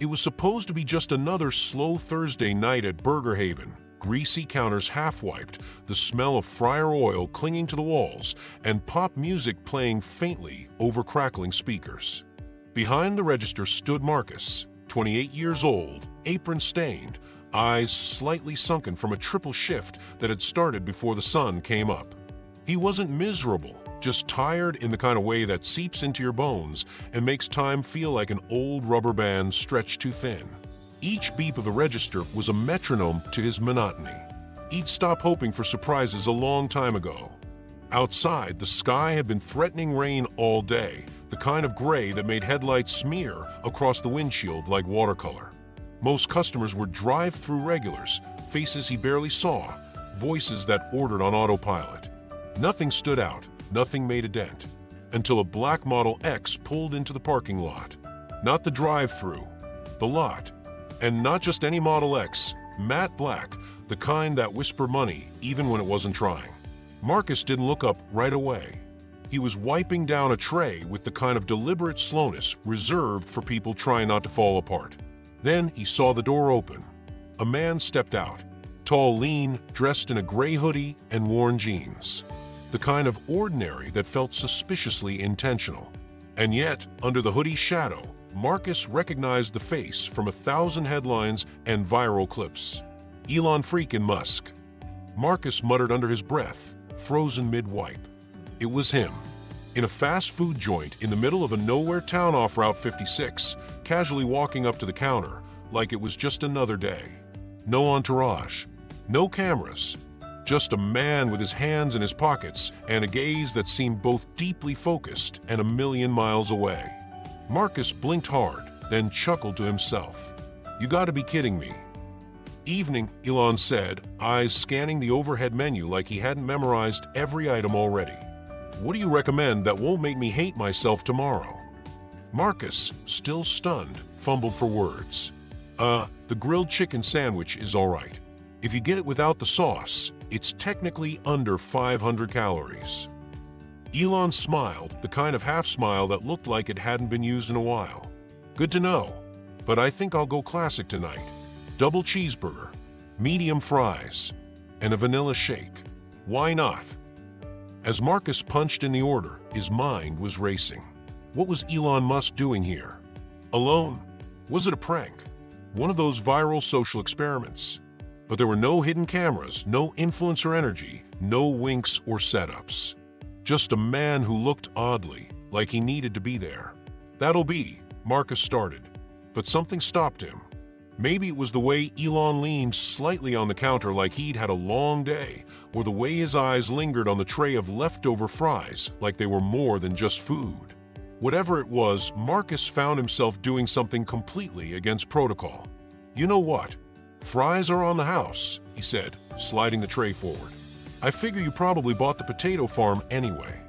It was supposed to be just another slow Thursday night at Burger Haven. Greasy counters half-wiped, the smell of fryer oil clinging to the walls, and pop music playing faintly over crackling speakers. Behind the register stood Marcus, 28 years old, apron-stained, eyes slightly sunken from a triple shift that had started before the sun came up. He wasn't miserable, just tired in the kind of way that seeps into your bones and makes time feel like an old rubber band stretched too thin. Each beep of the register was a metronome to his monotony. He'd stopped hoping for surprises a long time ago. Outside, the sky had been threatening rain all day, the kind of gray that made headlights smear across the windshield like watercolor. Most customers were drive-through regulars, faces he barely saw, voices that ordered on autopilot. Nothing stood out, nothing made a dent, until a black Model X pulled into the parking lot. Not the drive-through, the lot. And not just any Model X, matte black, the kind that whispered money even when it wasn't trying. Marcus didn't look up right away. He was wiping down a tray with the kind of deliberate slowness reserved for people trying not to fall apart. Then he saw the door open. A man stepped out, tall, lean, dressed in a gray hoodie and worn jeans. The kind of ordinary that felt suspiciously intentional. And yet, under the hoodie's shadow, Marcus recognized the face from 1,000 headlines and viral clips. Elon freaking Musk. Marcus muttered under his breath, frozen mid-wipe. It was him. In a fast food joint in the middle of a nowhere town off Route 56, casually walking up to the counter like it was just another day. No entourage, no cameras, just a man with his hands in his pockets and a gaze that seemed both deeply focused and a million miles away. Marcus blinked hard, then chuckled to himself. "You gotta be kidding me." "Evening," Elon said, eyes scanning the overhead menu like he hadn't memorized every item already. "What do you recommend that won't make me hate myself tomorrow?" Marcus, still stunned, fumbled for words. The grilled chicken sandwich is all right. If you get it without the sauce, it's technically under 500 calories. Elon smiled, the kind of half-smile that looked like it hadn't been used in a while. "Good to know, but I think I'll go classic tonight. Double cheeseburger, medium fries, and a vanilla shake. Why not?" As Marcus punched in the order, his mind was racing. What was Elon Musk doing here? Alone? Was it a prank? One of those viral social experiments? But there were no hidden cameras, no influencer energy, no winks or setups. Just a man who looked oddly, like he needed to be there. "That'll be," Marcus started, but something stopped him. Maybe it was the way Elon leaned slightly on the counter like he'd had a long day, or the way his eyes lingered on the tray of leftover fries like they were more than just food. Whatever it was, Marcus found himself doing something completely against protocol. "You know what? Fries are on the house," he said, sliding the tray forward. "I figure you probably bought the potato farm anyway."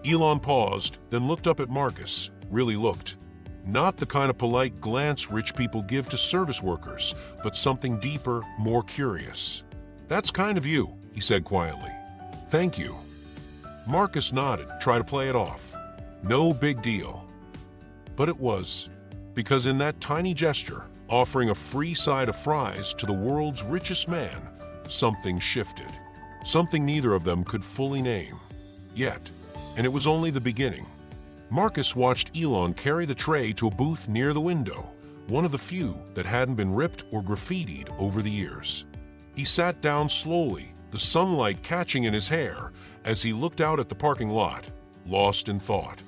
Elon paused, then looked up at Marcus, really looked. Not the kind of polite glance rich people give to service workers, but something deeper, more curious. "That's kind of you," he said quietly. "Thank you." Marcus nodded, tried to play it off. No big deal. But it was, because in that tiny gesture, offering a free side of fries to the world's richest man, something shifted. Something neither of them could fully name. Yet, and it was only the beginning. Marcus watched Elon carry the tray to a booth near the window, one of the few that hadn't been ripped or graffitied over the years. He sat down slowly, the sunlight catching in his hair, as he looked out at the parking lot, lost in thought.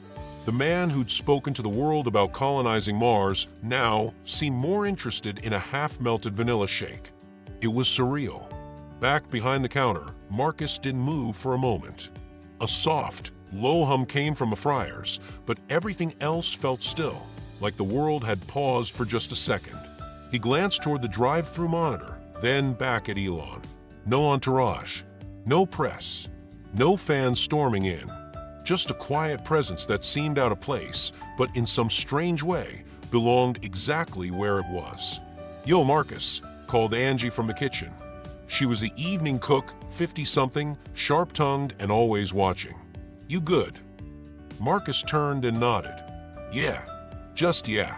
The man who'd spoken to the world about colonizing Mars now seemed more interested in a half-melted vanilla shake. It was surreal. Back behind the counter, Marcus didn't move for a moment. A soft, low hum came from the fryers, but everything else felt still, like the world had paused for just a second. He glanced toward the drive-through monitor, then back at Elon. No entourage, no press, no fans storming in. Just a quiet presence that seemed out of place, but in some strange way, belonged exactly where it was. "Yo, Marcus," called Angie from the kitchen. She was the evening cook, 50-something, sharp-tongued and always watching. "You good?" Marcus turned and nodded. "Yeah, just yeah."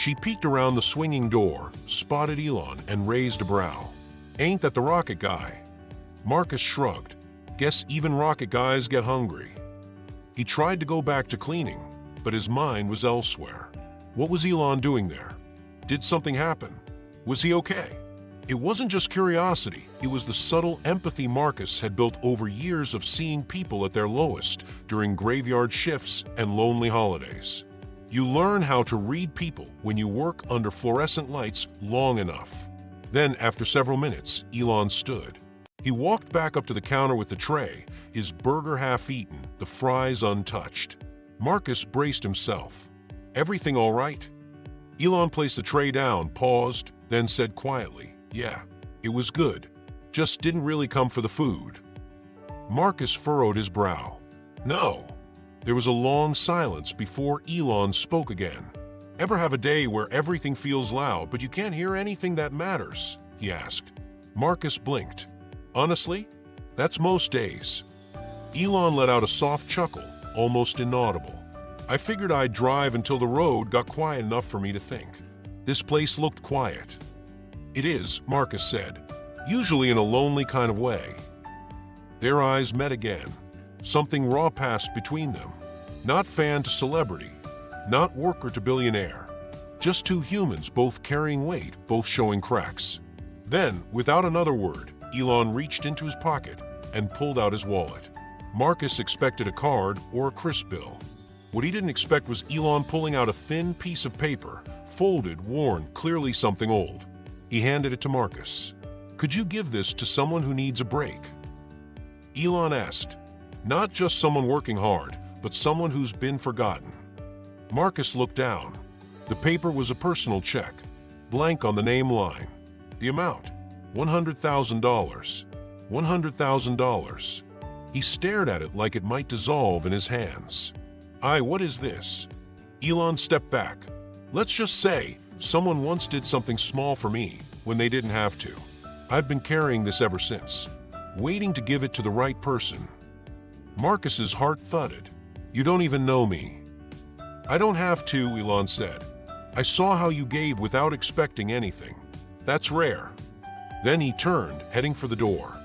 She peeked around the swinging door, spotted Elon, and raised a brow. "Ain't that the rocket guy?" Marcus shrugged. "Guess even rocket guys get hungry." He tried to go back to cleaning, but his mind was elsewhere. What was Elon doing there? Did something happen? Was he okay? It wasn't just curiosity, it was the subtle empathy Marcus had built over years of seeing people at their lowest during graveyard shifts and lonely holidays. You learn how to read people when you work under fluorescent lights long enough. Then, after several minutes, Elon stood. He walked back up to the counter with the tray, his burger half-eaten, the fries untouched. Marcus braced himself. "Everything all right?" Elon placed the tray down, paused, then said quietly, "Yeah, it was good. Just didn't really come for the food." Marcus furrowed his brow. "No." There was a long silence before Elon spoke again. "Ever have a day where everything feels loud but you can't hear anything that matters?" he asked. Marcus blinked. "Honestly, that's most days." Elon let out a soft chuckle, almost inaudible. "I figured I'd drive until the road got quiet enough for me to think. This place looked quiet." "It is," Marcus said, "usually in a lonely kind of way." Their eyes met again. Something raw passed between them. Not fan to celebrity, not worker to billionaire. Just two humans, both carrying weight, both showing cracks. Then, without another word, Elon reached into his pocket and pulled out his wallet. Marcus expected a card or a crisp bill. What he didn't expect was Elon pulling out a thin piece of paper, folded, worn, clearly something old. He handed it to Marcus. "Could you give this to someone who needs a break?" Elon asked. "Not just someone working hard, but someone who's been forgotten." Marcus looked down. The paper was a personal check, blank on the name line. The amount, $100,000. $100,000. He stared at it like it might dissolve in his hands. What is this?" Elon stepped back. "Let's just say someone once did something small for me when they didn't have to. I've been carrying this ever since, waiting to give it to the right person." Marcus's heart thudded. "You don't even know me." "I don't have to," Elon said. "I saw how you gave without expecting anything. That's rare." Then he turned, heading for the door.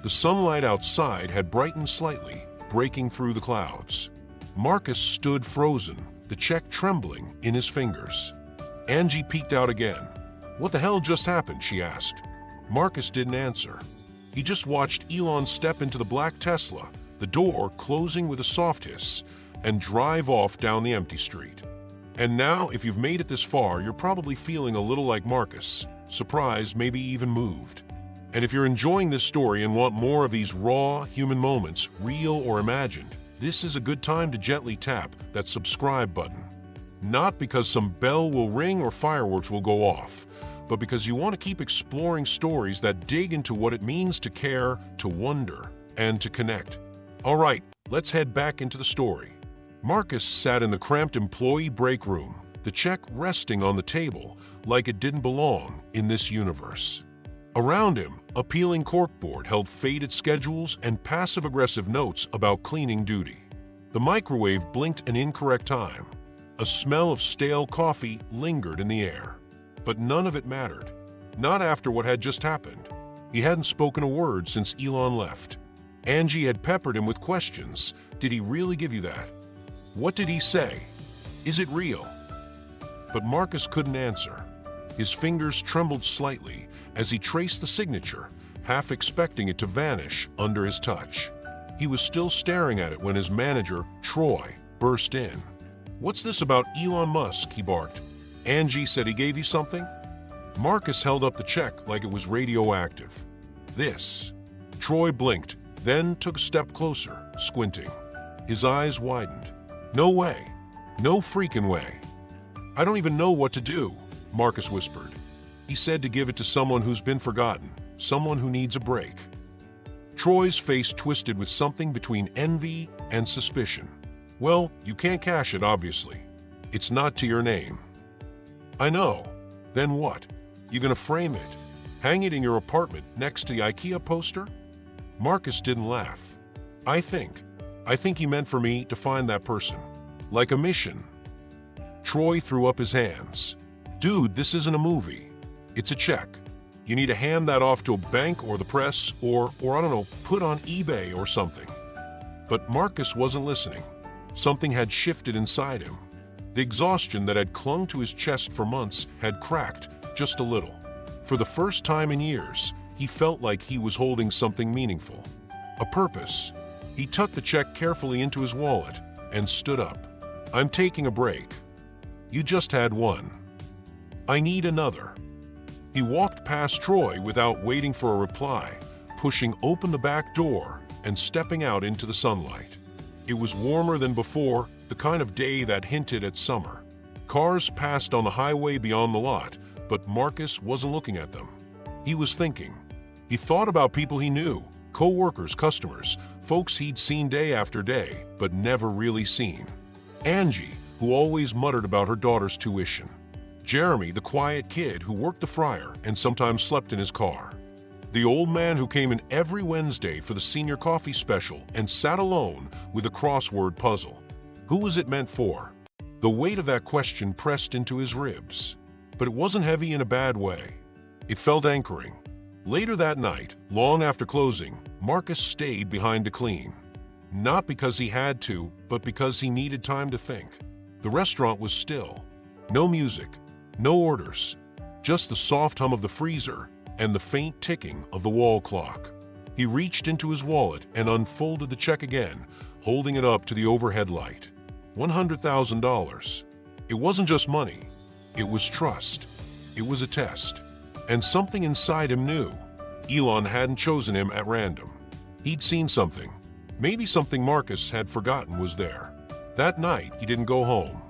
The sunlight outside had brightened slightly, breaking through the clouds. Marcus stood frozen, the check trembling in his fingers. Angie peeked out again. "What the hell just happened?" she asked. Marcus didn't answer. He just watched Elon step into the black Tesla, the door closing with a soft hiss, and drive off down the empty street. And now, if you've made it this far, you're probably feeling a little like Marcus, surprised, maybe even moved. And if you're enjoying this story and want more of these raw, human moments, real or imagined, this is a good time to gently tap that subscribe button. Not because some bell will ring or fireworks will go off, but because you want to keep exploring stories that dig into what it means to care, to wonder, and to connect. All right, let's head back into the story. Marcus sat in the cramped employee break room, the check resting on the table like it didn't belong in this universe. Around him, a peeling corkboard held faded schedules and passive-aggressive notes about cleaning duty. The microwave blinked an incorrect time. A smell of stale coffee lingered in the air. But none of it mattered. Not after what had just happened. He hadn't spoken a word since Elon left. Angie had peppered him with questions. Did he really give you that? What did he say? Is it real? But Marcus couldn't answer. His fingers trembled slightly as he traced the signature, half expecting it to vanish under his touch. He was still staring at it when his manager, Troy, burst in. "What's this about Elon Musk?" he barked. "Angie said he gave you something?" Marcus held up the check like it was radioactive. "This." Troy blinked, then took a step closer, squinting. His eyes widened. "No way. No freaking way." "I don't even know what to do," Marcus whispered. "He said to give it to someone who's been forgotten, someone who needs a break." Troy's face twisted with something between envy and suspicion. "Well, you can't cash it, obviously. It's not to your name." "I know. Then what? You gonna frame it? Hang it in your apartment next to the IKEA poster?" Marcus didn't laugh. I think he meant for me to find that person. Like a mission." Troy threw up his hands. "Dude, this isn't a movie. It's a check. You need to hand that off to a bank or the press or I don't know, put on eBay or something." But Marcus wasn't listening. Something had shifted inside him. The exhaustion that had clung to his chest for months had cracked just a little. For the first time in years, he felt like he was holding something meaningful. A purpose. He tucked the check carefully into his wallet and stood up. "I'm taking a break. You just had one. I need another." He walked past Troy without waiting for a reply, pushing open the back door and stepping out into the sunlight. It was warmer than before, the kind of day that hinted at summer. Cars passed on the highway beyond the lot, but Marcus wasn't looking at them. He was thinking. He thought about people he knew, co-workers, customers, folks he'd seen day after day, but never really seen. Angie, who always muttered about her daughter's tuition. Jeremy, the quiet kid who worked the fryer and sometimes slept in his car. The old man who came in every Wednesday for the senior coffee special and sat alone with a crossword puzzle. Who was it meant for? The weight of that question pressed into his ribs. But it wasn't heavy in a bad way. It felt anchoring. Later that night, long after closing, Marcus stayed behind to clean. Not because he had to, but because he needed time to think. The restaurant was still. No music, no orders, just the soft hum of the freezer and the faint ticking of the wall clock. He reached into his wallet and unfolded the check again, holding it up to the overhead light. $100,000. It wasn't just money. It was trust. It was a test. And something inside him knew. Elon hadn't chosen him at random. He'd seen something. Maybe something Marcus had forgotten was there. That night, he didn't go home.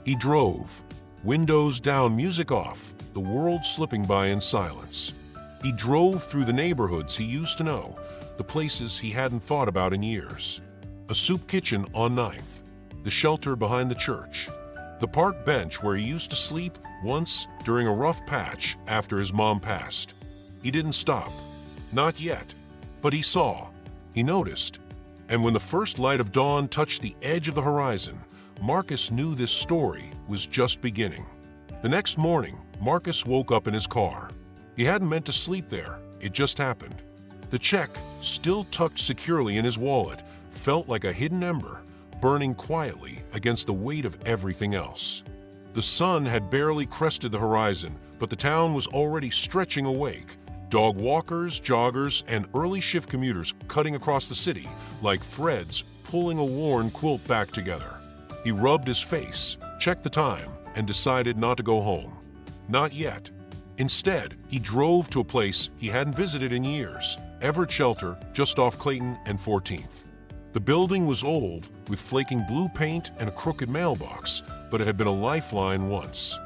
He drove. Windows down, music off, the world slipping by in silence. He drove through the neighborhoods he used to know, the places he hadn't thought about in years. A soup kitchen on 9th, the shelter behind the church, the park bench where he used to sleep once during a rough patch after his mom passed. He didn't stop. Not yet. But he saw. He noticed. And when the first light of dawn touched the edge of the horizon, Marcus knew this story was just beginning. The next morning, Marcus woke up in his car. He hadn't meant to sleep there. It just happened. The check, still tucked securely in his wallet, felt like a hidden ember, burning quietly against the weight of everything else. The sun had barely crested the horizon, but the town was already stretching awake. Dog walkers, joggers, and early shift commuters cutting across the city like threads pulling a worn quilt back together. He rubbed his face, checked the time, and decided not to go home. Not yet. Instead, he drove to a place he hadn't visited in years, Everett Shelter, just off Clayton and 14th. The building was old, with flaking blue paint and a crooked mailbox, but it had been a lifeline once.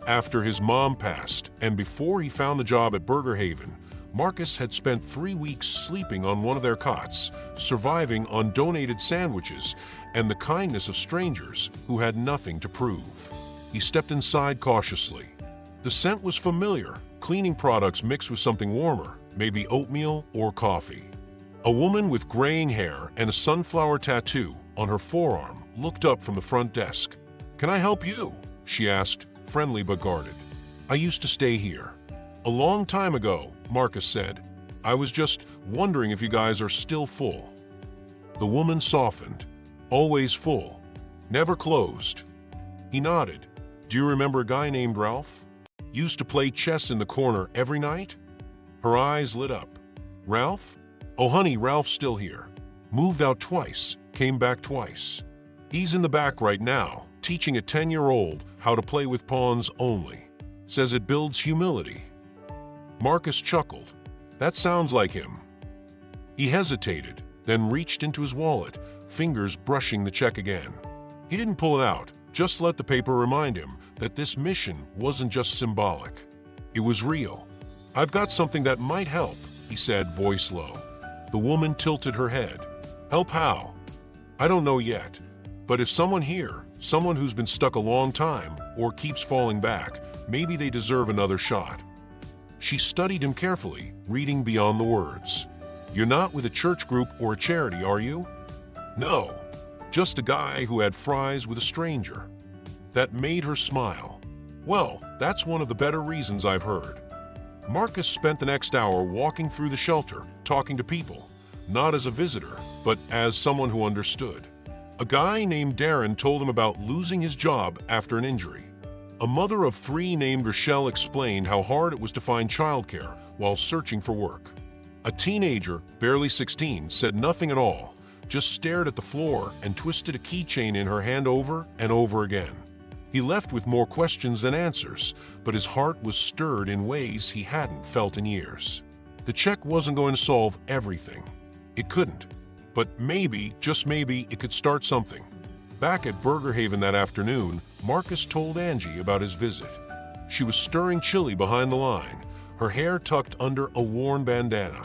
After his mom passed, and before he found the job at Burger Haven, Marcus had spent 3 weeks sleeping on one of their cots, surviving on donated sandwiches and the kindness of strangers who had nothing to prove. He stepped inside cautiously. The scent was familiar, cleaning products mixed with something warmer, maybe oatmeal or coffee. A woman with graying hair and a sunflower tattoo on her forearm looked up from the front desk. "Can I help you?" she asked, friendly but guarded. "I used to stay here." "A long time ago," Marcus said. "I was just wondering if you guys are still full." The woman softened. "Always full. Never closed." He nodded. "Do you remember a guy named Ralph? Used to play chess in the corner every night?" Her eyes lit up. "Ralph? Oh honey, Ralph's still here. Moved out twice, came back twice. He's in the back right now, teaching a 10-year-old how to play with pawns only. Says it builds humility." Marcus chuckled. "That sounds like him." He hesitated, then reached into his wallet, fingers brushing the check again. He didn't pull it out, just let the paper remind him that this mission wasn't just symbolic. It was real. "I've got something that might help," he said, voice low. The woman tilted her head. "Help how?" "I don't know yet. But if someone here, someone who's been stuck a long time or keeps falling back, maybe they deserve another shot." She studied him carefully, reading beyond the words. "You're not with a church group or a charity, are you?" "No. Just a guy who had fries with a stranger." That made her smile. Well, that's one of the better reasons I've heard. Marcus spent the next hour walking through the shelter, talking to people, not as a visitor, but as someone who understood. A guy named Darren told him about losing his job after an injury. A mother of 3 named Rochelle explained how hard it was to find childcare while searching for work. A teenager, barely 16, said nothing at all, just stared at the floor and twisted a keychain in her hand over and over again. He left with more questions than answers, but his heart was stirred in ways he hadn't felt in years. The check wasn't going to solve everything. It couldn't. But maybe, just maybe, it could start something. Back at Burger Haven that afternoon, Marcus told Angie about his visit. She was stirring chili behind the line, her hair tucked under a worn bandana.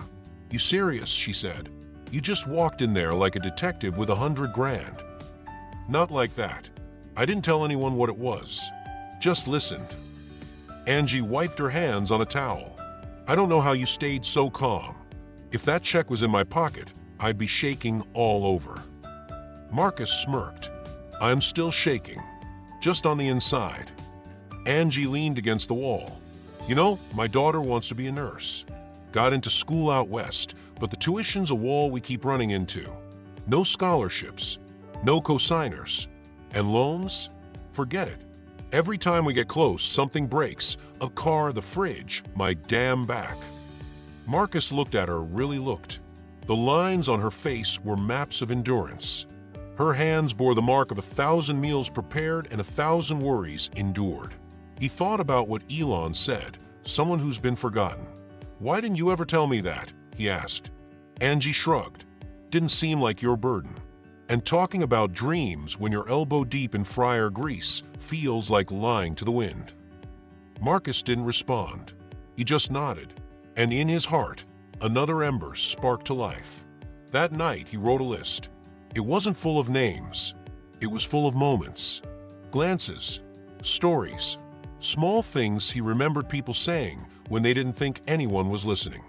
"You serious?" she said. "You just walked in there like a detective with $100 grand. "Not like that. I didn't tell anyone what it was. Just listened." Angie wiped her hands on a towel. "I don't know how you stayed so calm. If that check was in my pocket, I'd be shaking all over." Marcus smirked. "I'm still shaking, just on the inside." Angie leaned against the wall. "You know, my daughter wants to be a nurse. Got into school out west, but the tuition's a wall we keep running into. No scholarships, no cosigners. And loans? Forget it. Every time we get close, something breaks. A car, the fridge, my damn back." Marcus looked at her, really looked. The lines on her face were maps of endurance. Her hands bore the mark of 1,000 meals prepared and 1,000 worries endured. He thought about what Elon said, someone who's been forgotten. "Why didn't you ever tell me that?" he asked. Angie shrugged. "Didn't seem like your burden. And talking about dreams when you're elbow deep in fryer grease feels like lying to the wind." Marcus didn't respond. He just nodded. And in his heart, another ember sparked to life. That night, he wrote a list. It wasn't full of names. It was full of moments, glances, stories, small things he remembered people saying when they didn't think anyone was listening.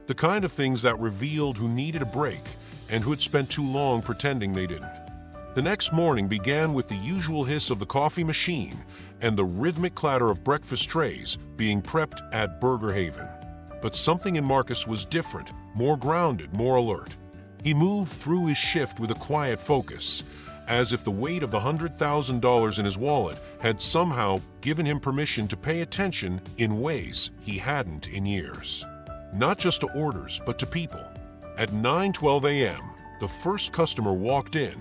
The kind of things that revealed who needed a break and who had spent too long pretending they didn't. The next morning began with the usual hiss of the coffee machine and the rhythmic clatter of breakfast trays being prepped at Burger Haven. But something in Marcus was different, more grounded, more alert. He moved through his shift with a quiet focus, as if the weight of the $100,000 in his wallet had somehow given him permission to pay attention in ways he hadn't in years. Not just to orders, but to people. At 9:12 a.m., the first customer walked in,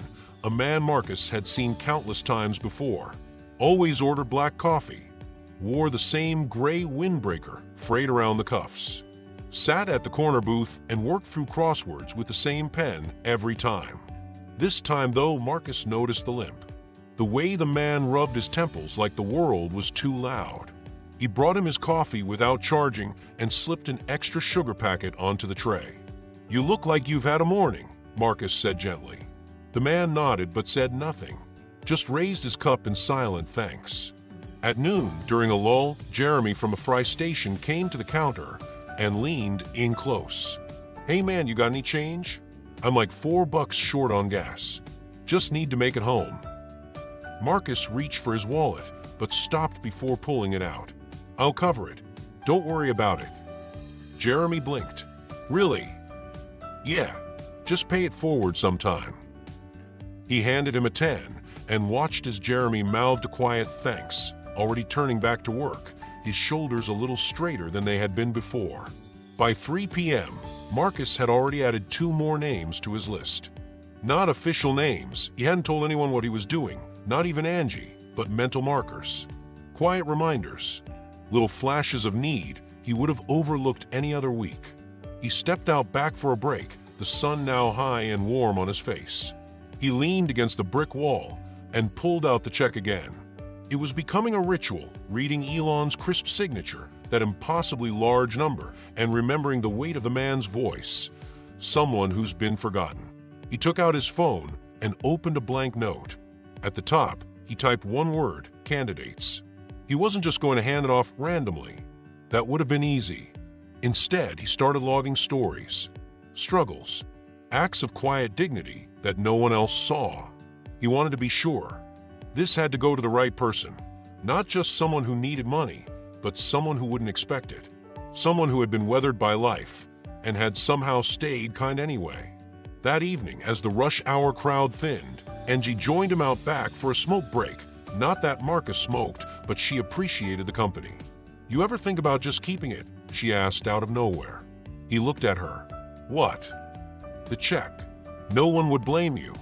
a man Marcus had seen countless times before. Always ordered black coffee. Wore the same gray windbreaker frayed around the cuffs. Sat at the corner booth and worked through crosswords with the same pen every time. This time, though, Marcus noticed the limp. The way the man rubbed his temples like the world was too loud. He brought him his coffee without charging and slipped an extra sugar packet onto the tray. "You look like you've had a morning," Marcus said gently. The man nodded but said nothing, just raised his cup in silent thanks. At noon, during a lull, Jeremy from a fry station came to the counter and leaned in close. "Hey man, you got any change? I'm like $4 short on gas. Just need to make it home." Marcus reached for his wallet, but stopped before pulling it out. "I'll cover it. Don't worry about it." Jeremy blinked. "Really?" "Yeah, just pay it forward sometime." He handed him a 10 and watched as Jeremy mouthed a quiet thanks, already turning back to work, his shoulders a little straighter than they had been before. By 3 p.m., Marcus had already added 2 more names to his list. Not official names, he hadn't told anyone what he was doing, not even Angie, but mental markers. Quiet reminders, little flashes of need he would have overlooked any other week. He stepped out back for a break, the sun now high and warm on his face. He leaned against the brick wall and pulled out the check again. It was becoming a ritual, reading Elon's crisp signature, that impossibly large number, and remembering the weight of the man's voice. Someone who's been forgotten. He took out his phone and opened a blank note. At the top, he typed one word, candidates. He wasn't just going to hand it off randomly. That would have been easy. Instead, he started logging stories, struggles, acts of quiet dignity that no one else saw. He wanted to be sure. This had to go to the right person. Not just someone who needed money, but someone who wouldn't expect it. Someone who had been weathered by life and had somehow stayed kind anyway. That evening, as the rush hour crowd thinned, Angie joined him out back for a smoke break. Not that Marcus smoked, but she appreciated the company. "You ever think about just keeping it?" she asked out of nowhere. He looked at her. "What?" "The check. No one would blame you.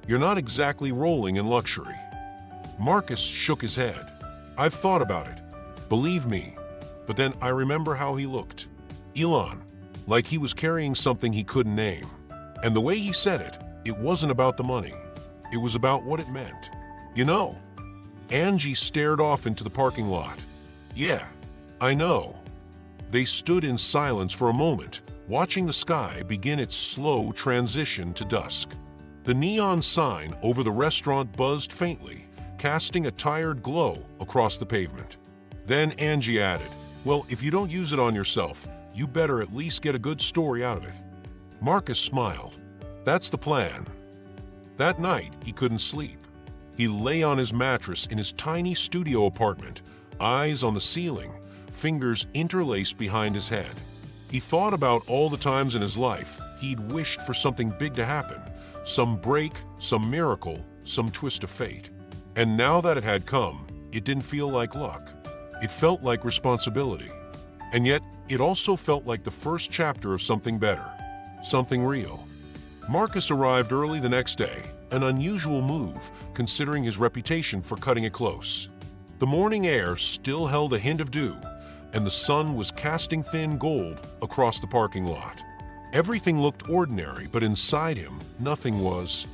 You're not exactly rolling in luxury." Marcus shook his head. "I've thought about it. Believe me." But then I remember how he looked. Elon. Like he was carrying something he couldn't name. And the way he said it, it wasn't about the money. It was about what it meant. "You know." Angie stared off into the parking lot. "Yeah, I know." They stood in silence for a moment, watching the sky begin its slow transition to dusk. The neon sign over the restaurant buzzed faintly, casting a tired glow across the pavement. Then Angie added, "Well, if you don't use it on yourself, you better at least get a good story out of it." Marcus smiled. "That's the plan." That night, he couldn't sleep. He lay on his mattress in his tiny studio apartment, eyes on the ceiling, fingers interlaced behind his head. He thought about all the times in his life he'd wished for something big to happen, some break, some miracle, some twist of fate. And now that it had come, it didn't feel like luck. It felt like responsibility. And yet, it also felt like the first chapter of something better, something real. Marcus arrived early the next day, an unusual move considering his reputation for cutting it close. The morning air still held a hint of dew, and the sun was casting thin gold across the parking lot. Everything looked ordinary, but inside him, nothing was.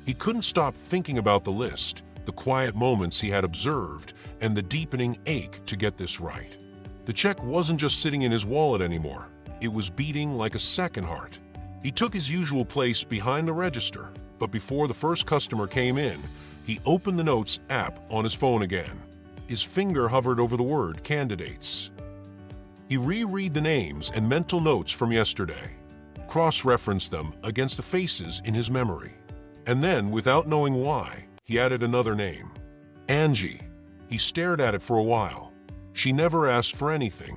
He couldn't stop thinking about the list, the quiet moments he had observed, and the deepening ache to get this right. The check wasn't just sitting in his wallet anymore. It was beating like a second heart. He took his usual place behind the register, but before the first customer came in, he opened the Notes app on his phone again. His finger hovered over the word candidates. He reread the names and mental notes from yesterday, cross-referenced them against the faces in his memory. And then, without knowing why, he added another name. Angie. He stared at it for a while. She never asked for anything.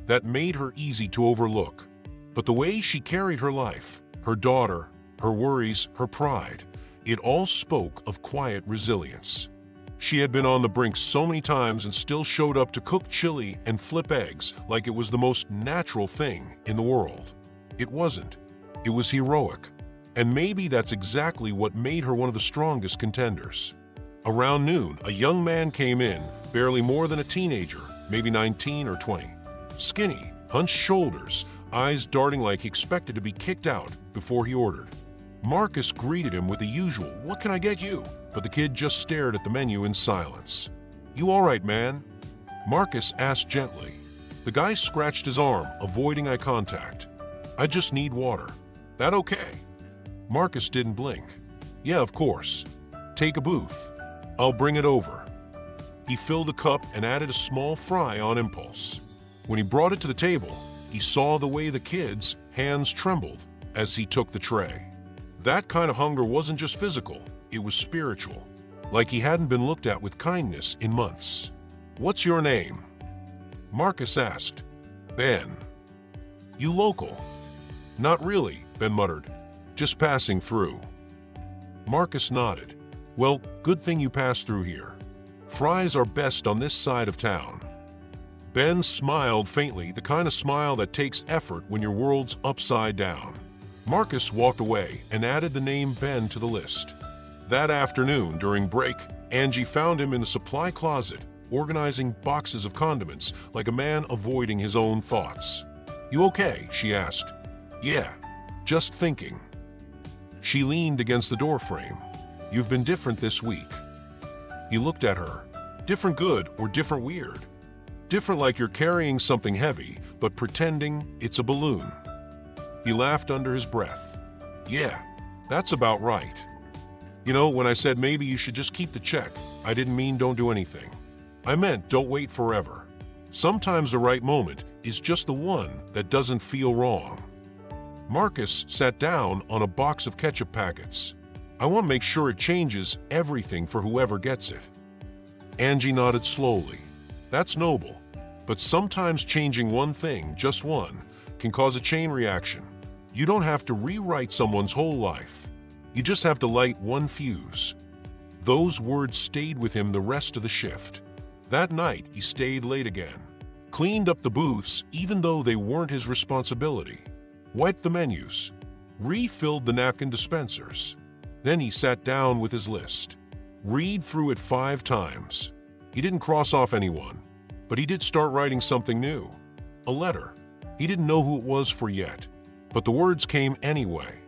That made her easy to overlook. But the way she carried her life, her daughter, her worries, her pride, it all spoke of quiet resilience. She had been on the brink so many times and still showed up to cook chili and flip eggs like it was the most natural thing in the world. It wasn't. It was heroic. And maybe that's exactly what made her one of the strongest contenders. Around noon, a young man came in, barely more than a teenager, maybe 19 or 20. Skinny, hunched shoulders, eyes darting like he expected to be kicked out before he ordered. Marcus greeted him with the usual, "What can I get you?" But the kid just stared at the menu in silence. "You all right, man?" Marcus asked gently. The guy scratched his arm, avoiding eye contact. "I just need water." "That okay?" Marcus didn't blink. "Yeah, of course. Take a booth. I'll bring it over." He filled a cup and added a small fry on impulse. When he brought it to the table, he saw the way the kid's hands trembled as he took the tray. That kind of hunger wasn't just physical, it was spiritual, like he hadn't been looked at with kindness in months. "What's your name?" Marcus asked. "Ben." "You local?" "Not really," Ben muttered. "Just passing through." Marcus nodded. "Well, good thing you passed through here. Fries are best on this side of town." Ben smiled faintly, the kind of smile that takes effort when your world's upside down. Marcus walked away and added the name Ben to the list. That afternoon, during break, Angie found him in the supply closet, organizing boxes of condiments like a man avoiding his own thoughts. "You okay?" she asked. "Yeah, just thinking." She leaned against the doorframe. "You've been different this week." He looked at her. Different good or different weird? Different like you're carrying something heavy, but pretending it's a balloon. He laughed under his breath. "Yeah, that's about right. You know, when I said maybe you should just keep the check, I didn't mean don't do anything. I meant don't wait forever. Sometimes the right moment is just the one that doesn't feel wrong." Marcus sat down on a box of ketchup packets. "I want to make sure it changes everything for whoever gets it." Angie nodded slowly. That's noble. But sometimes changing one thing, just one, can cause a chain reaction. You don't have to rewrite someone's whole life. You just have to light one fuse. Those words stayed with him the rest of the shift. That night, he stayed late again. Cleaned up the booths even though they weren't his responsibility. Wiped the menus. Refilled the napkin dispensers. Then he sat down with his list. Read through it 5 times. He didn't cross off anyone, but he did start writing something new. A letter. He didn't know who it was for yet, but the words came anyway.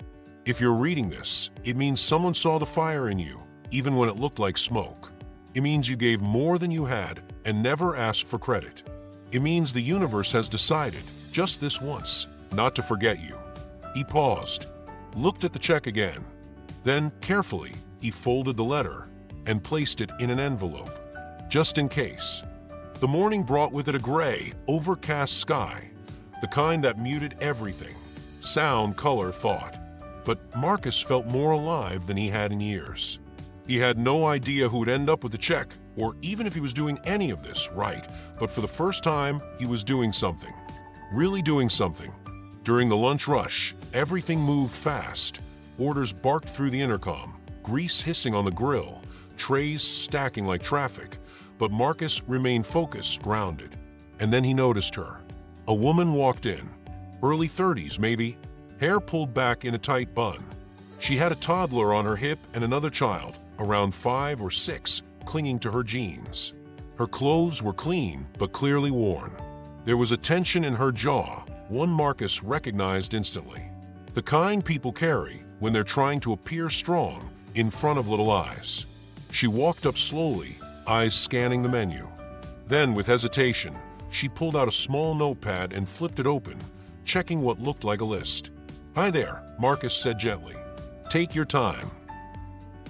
If you're reading this, it means someone saw the fire in you, even when it looked like smoke. It means you gave more than you had and never asked for credit. It means the universe has decided, just this once, not to forget you. He paused, looked at the check again. Then, carefully, he folded the letter and placed it in an envelope, just in case. The morning brought with it a gray, overcast sky, the kind that muted everything, sound, color, thought. But Marcus felt more alive than he had in years. He had no idea who would end up with the check, or even if he was doing any of this right, but for the first time, he was doing something. Really doing something. During the lunch rush, everything moved fast. Orders barked through the intercom, grease hissing on the grill, trays stacking like traffic, but Marcus remained focused, grounded. And then he noticed her. A woman walked in, early 30s maybe, hair pulled back in a tight bun. She had a toddler on her hip and another child, around 5 or 6, clinging to her jeans. Her clothes were clean, but clearly worn. There was a tension in her jaw, one Marcus recognized instantly. The kind people carry when they're trying to appear strong in front of little eyes. She walked up slowly, eyes scanning the menu. Then, with hesitation, she pulled out a small notepad and flipped it open, checking what looked like a list. "Hi there," Marcus said gently. "Take your time."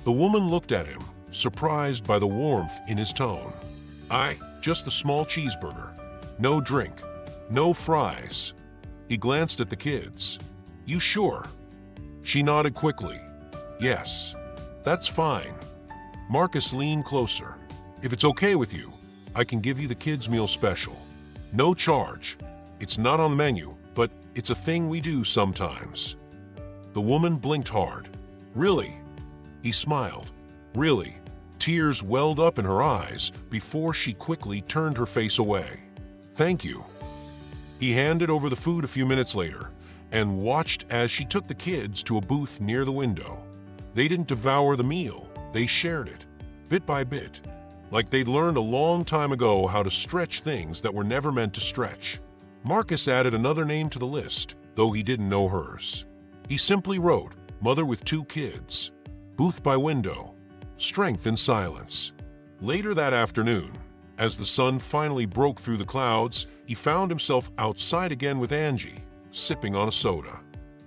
The woman looked at him, surprised by the warmth in his tone. Just the small cheeseburger. No drink. No fries." He glanced at the kids. "You sure?" She nodded quickly. "Yes, that's fine." Marcus leaned closer. "If it's okay with you, I can give you the kids' meal special. No charge. It's not on the menu, but it's a thing we do sometimes." The woman blinked hard. "Really?" He smiled. "Really?" Tears welled up in her eyes before she quickly turned her face away. "Thank you." He handed over the food a few minutes later and watched as she took the kids to a booth near the window. They didn't devour the meal, they shared it, bit by bit, like they'd learned a long time ago how to stretch things that were never meant to stretch. Marcus added another name to the list, though he didn't know hers. He simply wrote, "Mother with 2 kids. Booth by window. Strength in silence." Later that afternoon, as the sun finally broke through the clouds, he found himself outside again with Angie, sipping on a soda.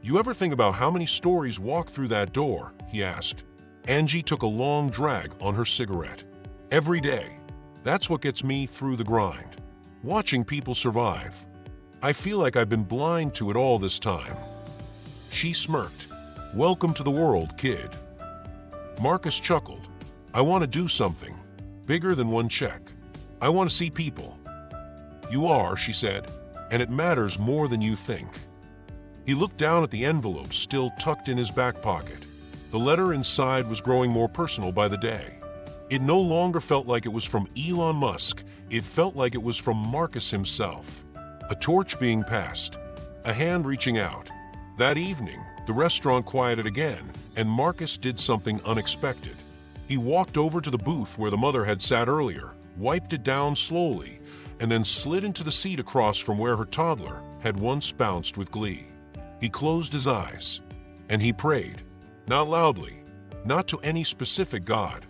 "You ever think about how many stories walk through that door?" he asked. Angie took a long drag on her cigarette. "Every day. That's what gets me through the grind. Watching people survive. I feel like I've been blind to it all this time." She smirked. "Welcome to the world, kid." Marcus chuckled. "I want to do something. Bigger than one check. I want to see people." "You are," she said, "and it matters more than you think." He looked down at the envelope still tucked in his back pocket. The letter inside was growing more personal by the day. It no longer felt like it was from Elon Musk. It felt like it was from Marcus himself. A torch being passed. A hand reaching out. That evening, the restaurant quieted again, and Marcus did something unexpected. He walked over to the booth where the mother had sat earlier, wiped it down slowly, and then slid into the seat across from where her toddler had once bounced with glee. He closed his eyes, and he prayed. Not loudly, not to any specific God,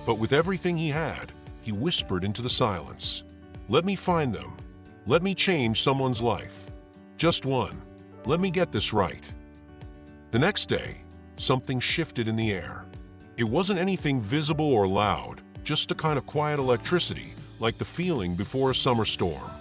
but with everything he had, he whispered into the silence. "Let me find them. Let me change someone's life. Just one. Let me get this right." The next day, something shifted in the air. It wasn't anything visible or loud, just a kind of quiet electricity, like the feeling before a summer storm.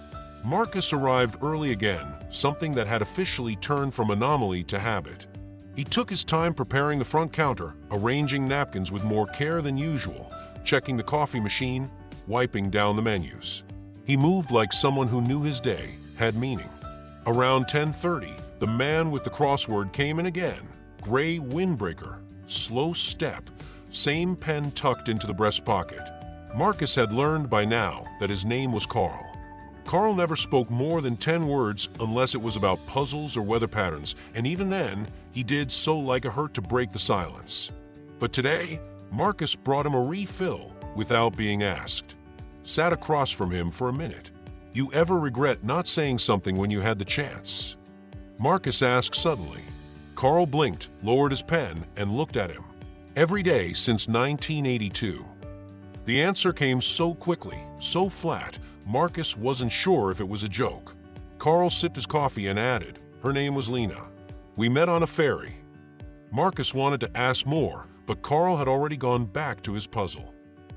Marcus arrived early again, something that had officially turned from anomaly to habit. He took his time preparing the front counter, arranging napkins with more care than usual, checking the coffee machine, wiping down the menus. He moved like someone who knew his day had meaning. Around 10:30, the man with the crossword came in again. Gray windbreaker, slow step, same pen tucked into the breast pocket. Marcus had learned by now that his name was Carl. Carl never spoke more than 10 words unless it was about puzzles or weather patterns, and even then, he did so like a hurt to break the silence. But today, Marcus brought him a refill without being asked. Sat across from him for a minute. You ever regret not saying something when you had the chance? Marcus asked suddenly. Carl blinked, lowered his pen, and looked at him. Every day since 1982. The answer came so quickly, so flat, Marcus wasn't sure if it was a joke. Carl sipped his coffee and added, her name was Lena. We met on a ferry. Marcus wanted to ask more, but Carl had already gone back to his puzzle.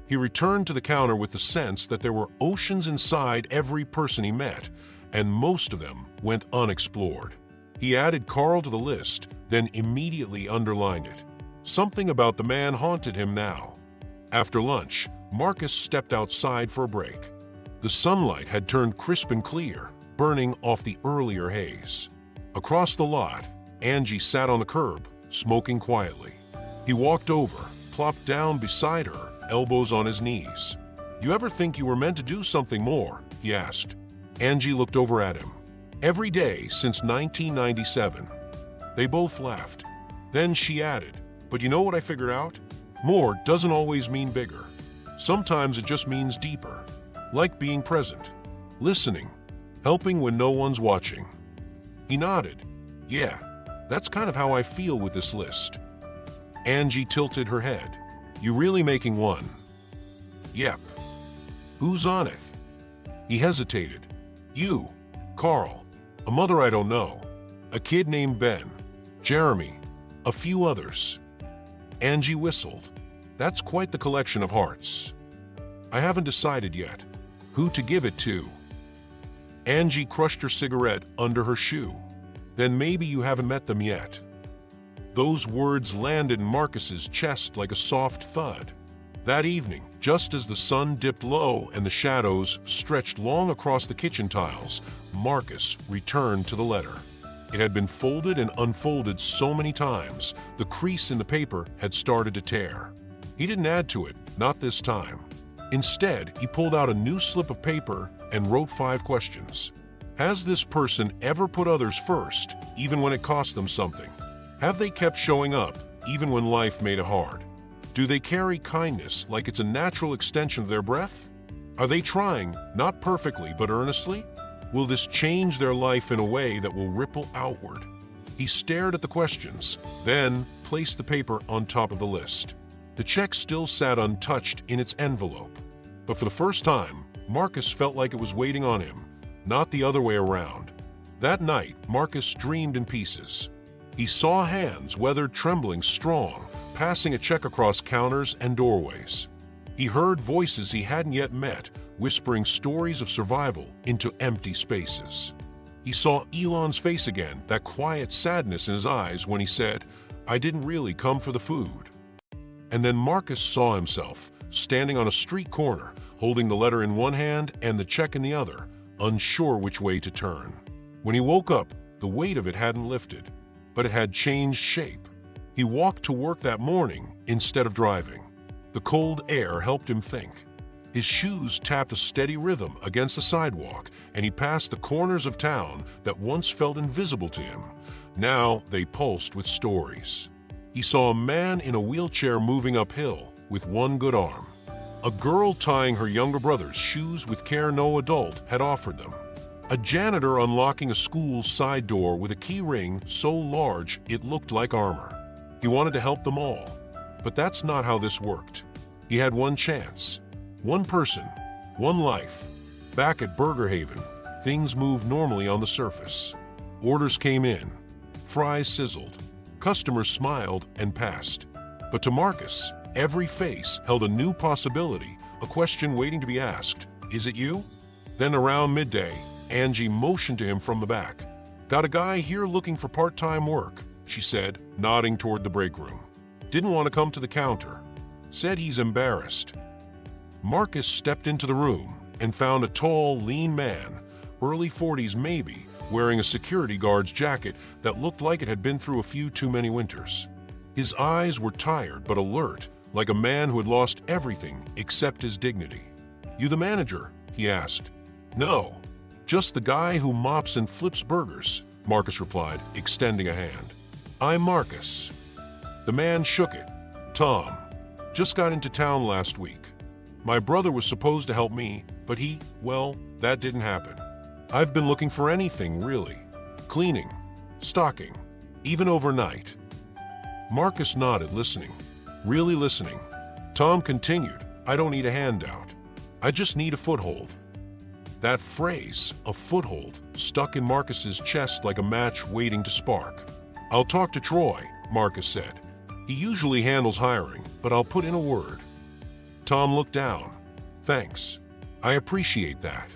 He returned to the counter with the sense that there were oceans inside every person he met, and most of them went unexplored. He added Carl to the list, then immediately underlined it. Something about the man haunted him now. After lunch, Marcus stepped outside for a break. The sunlight had turned crisp and clear, burning off the earlier haze. Across the lot, Angie sat on the curb, smoking quietly. He walked over, plopped down beside her, elbows on his knees. You ever think you were meant to do something more? He asked. Angie looked over at him. Every day since 1997. They both laughed. Then she added, but you know what I figured out? More doesn't always mean bigger. Sometimes it just means deeper. Like being present, listening, helping when no one's watching. He nodded. Yeah, that's kind of how I feel with this list. Angie tilted her head. You really making one? Yep. Who's on it? He hesitated. You, Carl, a mother I don't know, a kid named Ben, Jeremy, a few others. Angie whistled. That's quite the collection of hearts. I haven't decided yet who to give it to. Angie crushed her cigarette under her shoe. Then maybe you haven't met them yet. Those words landed in Marcus's chest like a soft thud. That evening, just as the sun dipped low and the shadows stretched long across the kitchen tiles, Marcus returned to the letter. It had been folded and unfolded so many times, the crease in the paper had started to tear. He didn't add to it, not this time. Instead, he pulled out a new slip of paper and wrote 5 questions. Has this person ever put others first, even when it cost them something? Have they kept showing up, even when life made it hard? Do they carry kindness like it's a natural extension of their breath? Are they trying, not perfectly but earnestly? Will this change their life in a way that will ripple outward? He stared at the questions, then placed the paper on top of the list. The check still sat untouched in its envelope. But for the first time, Marcus felt like it was waiting on him, not the other way around. That night, Marcus dreamed in pieces. He saw hands, weathered, trembling, strong, passing a check across counters and doorways. He heard voices he hadn't yet met, whispering stories of survival into empty spaces. He saw Elon's face again, that quiet sadness in his eyes when he said, I didn't really come for the food. And then Marcus saw himself, standing on a street corner, holding the letter in one hand and the check in the other, unsure which way to turn. When he woke up, the weight of it hadn't lifted, but it had changed shape. He walked to work that morning instead of driving. The cold air helped him think. His shoes tapped a steady rhythm against the sidewalk, and he passed the corners of town that once felt invisible to him. Now they pulsed with stories. He saw a man in a wheelchair moving uphill with one good arm. A girl tying her younger brother's shoes with care no adult had offered them. A janitor unlocking a school's side door with a key ring so large it looked like armor. He wanted to help them all, but that's not how this worked. He had one chance, one person, one life. Back at Burger Haven, things moved normally on the surface. Orders came in, fries sizzled, customers smiled and passed. But to Marcus, every face held a new possibility, a question waiting to be asked. Is it you? Then around midday, Angie motioned to him from the back. Got a guy here looking for part-time work, she said, nodding toward the break room. Didn't want to come to the counter. Said he's embarrassed. Marcus stepped into the room and found a tall, lean man, early 40s maybe, wearing a security guard's jacket that looked like it had been through a few too many winters. His eyes were tired but alert, like a man who had lost everything except his dignity. "You the manager?" he asked. "No, just the guy who mops and flips burgers," Marcus replied, extending a hand. "I'm Marcus." The man shook it. "Tom. Just got into town last week. My brother was supposed to help me, but well, that didn't happen. I've been looking for anything, really. Cleaning, stocking, even overnight." Marcus nodded, listening. Really listening. Tom continued, "I don't need a handout. I just need a foothold." That phrase, a foothold, stuck in Marcus's chest like a match waiting to spark. "I'll talk to Troy," Marcus said. "He usually handles hiring, but I'll put in a word." Tom looked down. "Thanks. I appreciate that."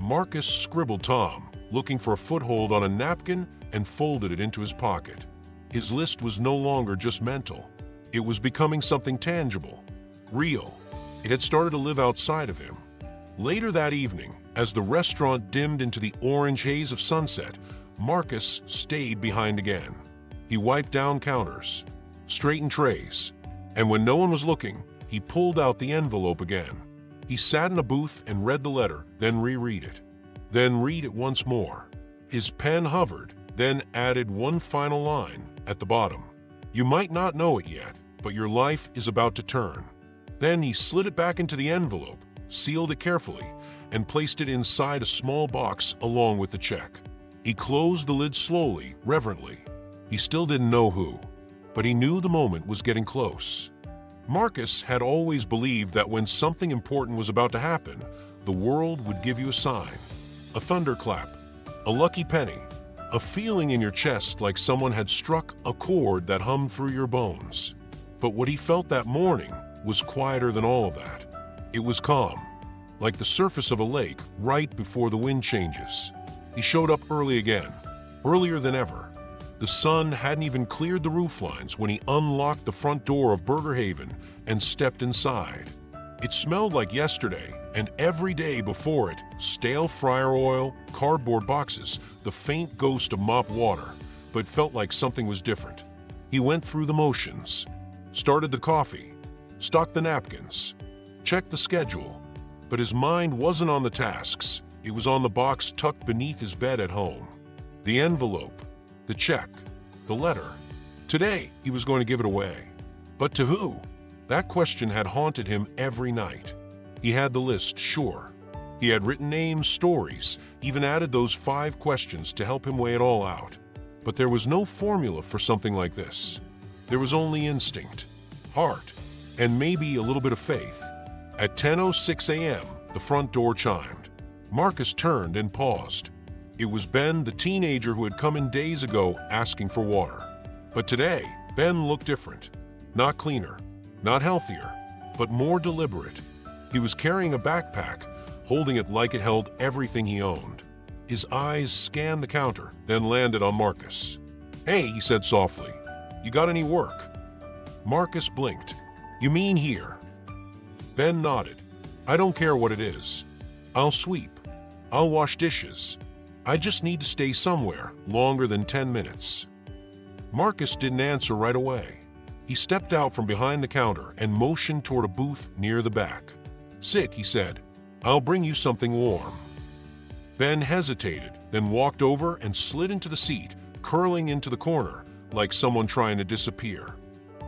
Marcus scribbled Tom, looking for a foothold on a napkin, and folded it into his pocket. His list was no longer just mental. It was becoming something tangible, real. It had started to live outside of him. Later that evening, as the restaurant dimmed into the orange haze of sunset, Marcus stayed behind again. He wiped down counters, straightened trays, and when no one was looking, he pulled out the envelope again. He sat in a booth and read the letter, then reread it. Then read it once more. His pen hovered, then added one final line at the bottom. "You might not know it yet, but your life is about to turn." Then he slid it back into the envelope, sealed it carefully, and placed it inside a small box along with the check. He closed the lid slowly, reverently. He still didn't know who, but he knew the moment was getting close. Marcus had always believed that when something important was about to happen, the world would give you a sign. A thunderclap, a lucky penny, a feeling in your chest like someone had struck a chord that hummed through your bones. But what he felt that morning was quieter than all of that. It was calm, like the surface of a lake right before the wind changes. He showed up early again, earlier than ever. The sun hadn't even cleared the roof lines when he unlocked the front door of Burger Haven and stepped inside. It smelled like yesterday, and every day before it, stale fryer oil, cardboard boxes, the faint ghost of mop water, but felt like something was different. He went through the motions, started the coffee, stocked the napkins, checked the schedule, but his mind wasn't on the tasks. It was on the box tucked beneath his bed at home. The envelope, the check, the letter. Today, he was going to give it away. But to who? That question had haunted him every night. He had the list, sure. He had written names, stories, even added those 5 questions to help him weigh it all out. But there was no formula for something like this. There was only instinct, heart, and maybe a little bit of faith. At 10:06 a.m., the front door chimed. Marcus turned and paused. It was Ben, the teenager who had come in days ago asking for water. But today, Ben looked different. Not cleaner, not healthier, but more deliberate. He was carrying a backpack, holding it like it held everything he owned. His eyes scanned the counter, then landed on Marcus. "Hey," he said softly, "you got any work?" Marcus blinked. "You mean here?" Ben nodded. "I don't care what it is. I'll sweep. I'll wash dishes. I just need to stay somewhere longer than 10 minutes. Marcus didn't answer right away. He stepped out from behind the counter and motioned toward a booth near the back. "Sit," he said. "I'll bring you something warm." Ben hesitated, then walked over and slid into the seat, curling into the corner like someone trying to disappear.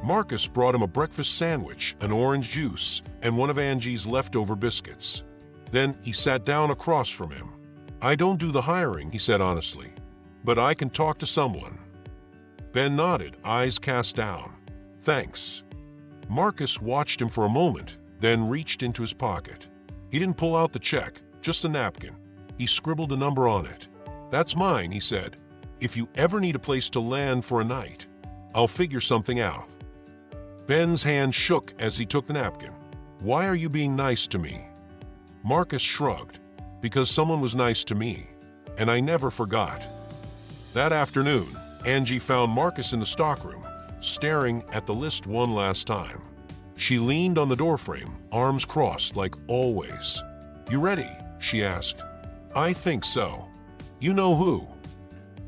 Marcus brought him a breakfast sandwich, an orange juice, and one of Angie's leftover biscuits. Then he sat down across from him. "I don't do the hiring," he said honestly, "but I can talk to someone." Ben nodded, eyes cast down. "Thanks." Marcus watched him for a moment, then reached into his pocket. He didn't pull out the check, just a napkin. He scribbled a number on it. "That's mine," he said. "If you ever need a place to land for a night, I'll figure something out." Ben's hand shook as he took the napkin. "Why are you being nice to me?" Marcus shrugged. "Because someone was nice to me, and I never forgot." That afternoon, Angie found Marcus in the stockroom, staring at the list one last time. She leaned on the doorframe, arms crossed like always. "You ready?" she asked. "I think so." "You know who?"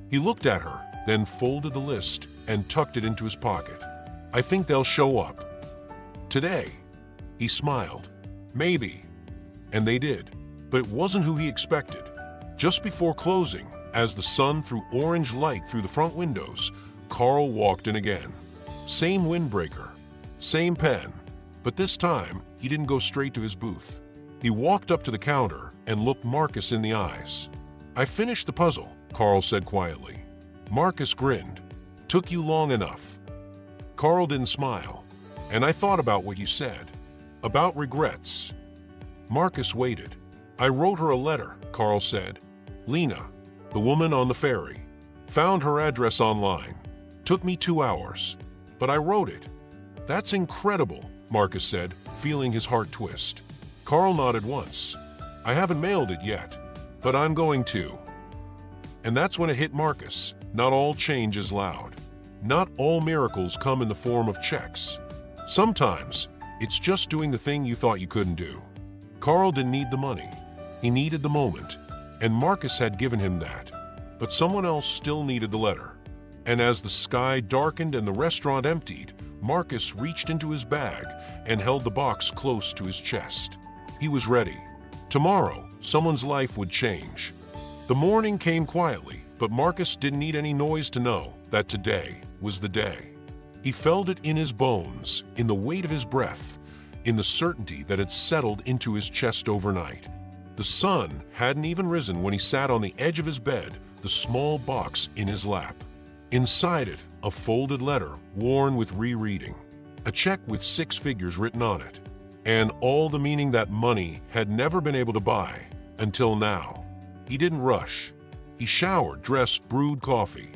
He looked at her, then folded the list and tucked it into his pocket. "I think they'll show up today." He smiled. "Maybe." And they did. But it wasn't who he expected. Just before closing, as the sun threw orange light through the front windows, Carl walked in again. Same windbreaker, same pen, but this time he didn't go straight to his booth. He walked up to the counter and looked Marcus in the eyes. "I finished the puzzle," Carl said quietly. Marcus grinned. "Took you long enough." Carl didn't smile. "And I thought about what you said. About regrets." Marcus waited. "I wrote her a letter," Carl said. "Lena, the woman on the ferry. Found her address online. Took me 2 hours. But I wrote it." "That's incredible," Marcus said, feeling his heart twist. Carl nodded once. "I haven't mailed it yet, but I'm going to." And that's when it hit Marcus. Not all change is loud. Not all miracles come in the form of checks. Sometimes, it's just doing the thing you thought you couldn't do. Carl didn't need the money. He needed the moment, and Marcus had given him that. But someone else still needed the letter. And as the sky darkened and the restaurant emptied, Marcus reached into his bag and held the box close to his chest. He was ready. Tomorrow, someone's life would change. The morning came quietly, but Marcus didn't need any noise to know that today was the day. He felt it in his bones, in the weight of his breath, in the certainty that had settled into his chest overnight. The sun hadn't even risen when he sat on the edge of his bed, the small box in his lap. Inside it, a folded letter worn with rereading, a check with 6 figures written on it, and all the meaning that money had never been able to buy until now. He didn't rush. He showered, dressed, brewed coffee.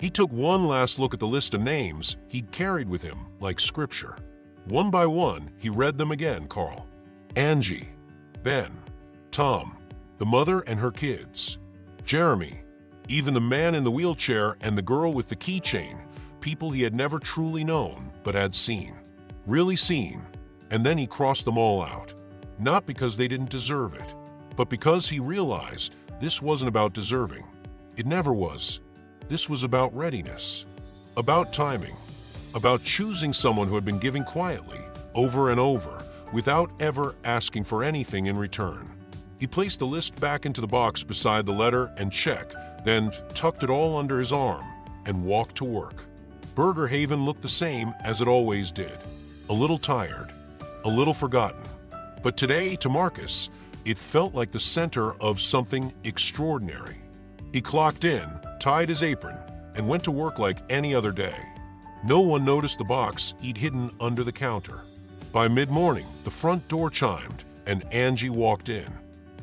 He took one last look at the list of names he'd carried with him like scripture. One by one, he read them again, Carl. Angie, Ben, Tom, the mother and her kids, Jeremy, even the man in the wheelchair and the girl with the keychain, people he had never truly known but had seen. Really seen. And then he crossed them all out. Not because they didn't deserve it, but because he realized this wasn't about deserving. It never was. This was about readiness, about timing, about choosing someone who had been giving quietly, over and over, without ever asking for anything in return. He placed the list back into the box beside the letter and check, then tucked it all under his arm and walked to work. Burger Haven looked the same as it always did. A little tired, a little forgotten. But today, to Marcus, it felt like the center of something extraordinary. He clocked in, tied his apron, and went to work like any other day. No one noticed the box he'd hidden under the counter. By mid-morning, the front door chimed, and Angie walked in.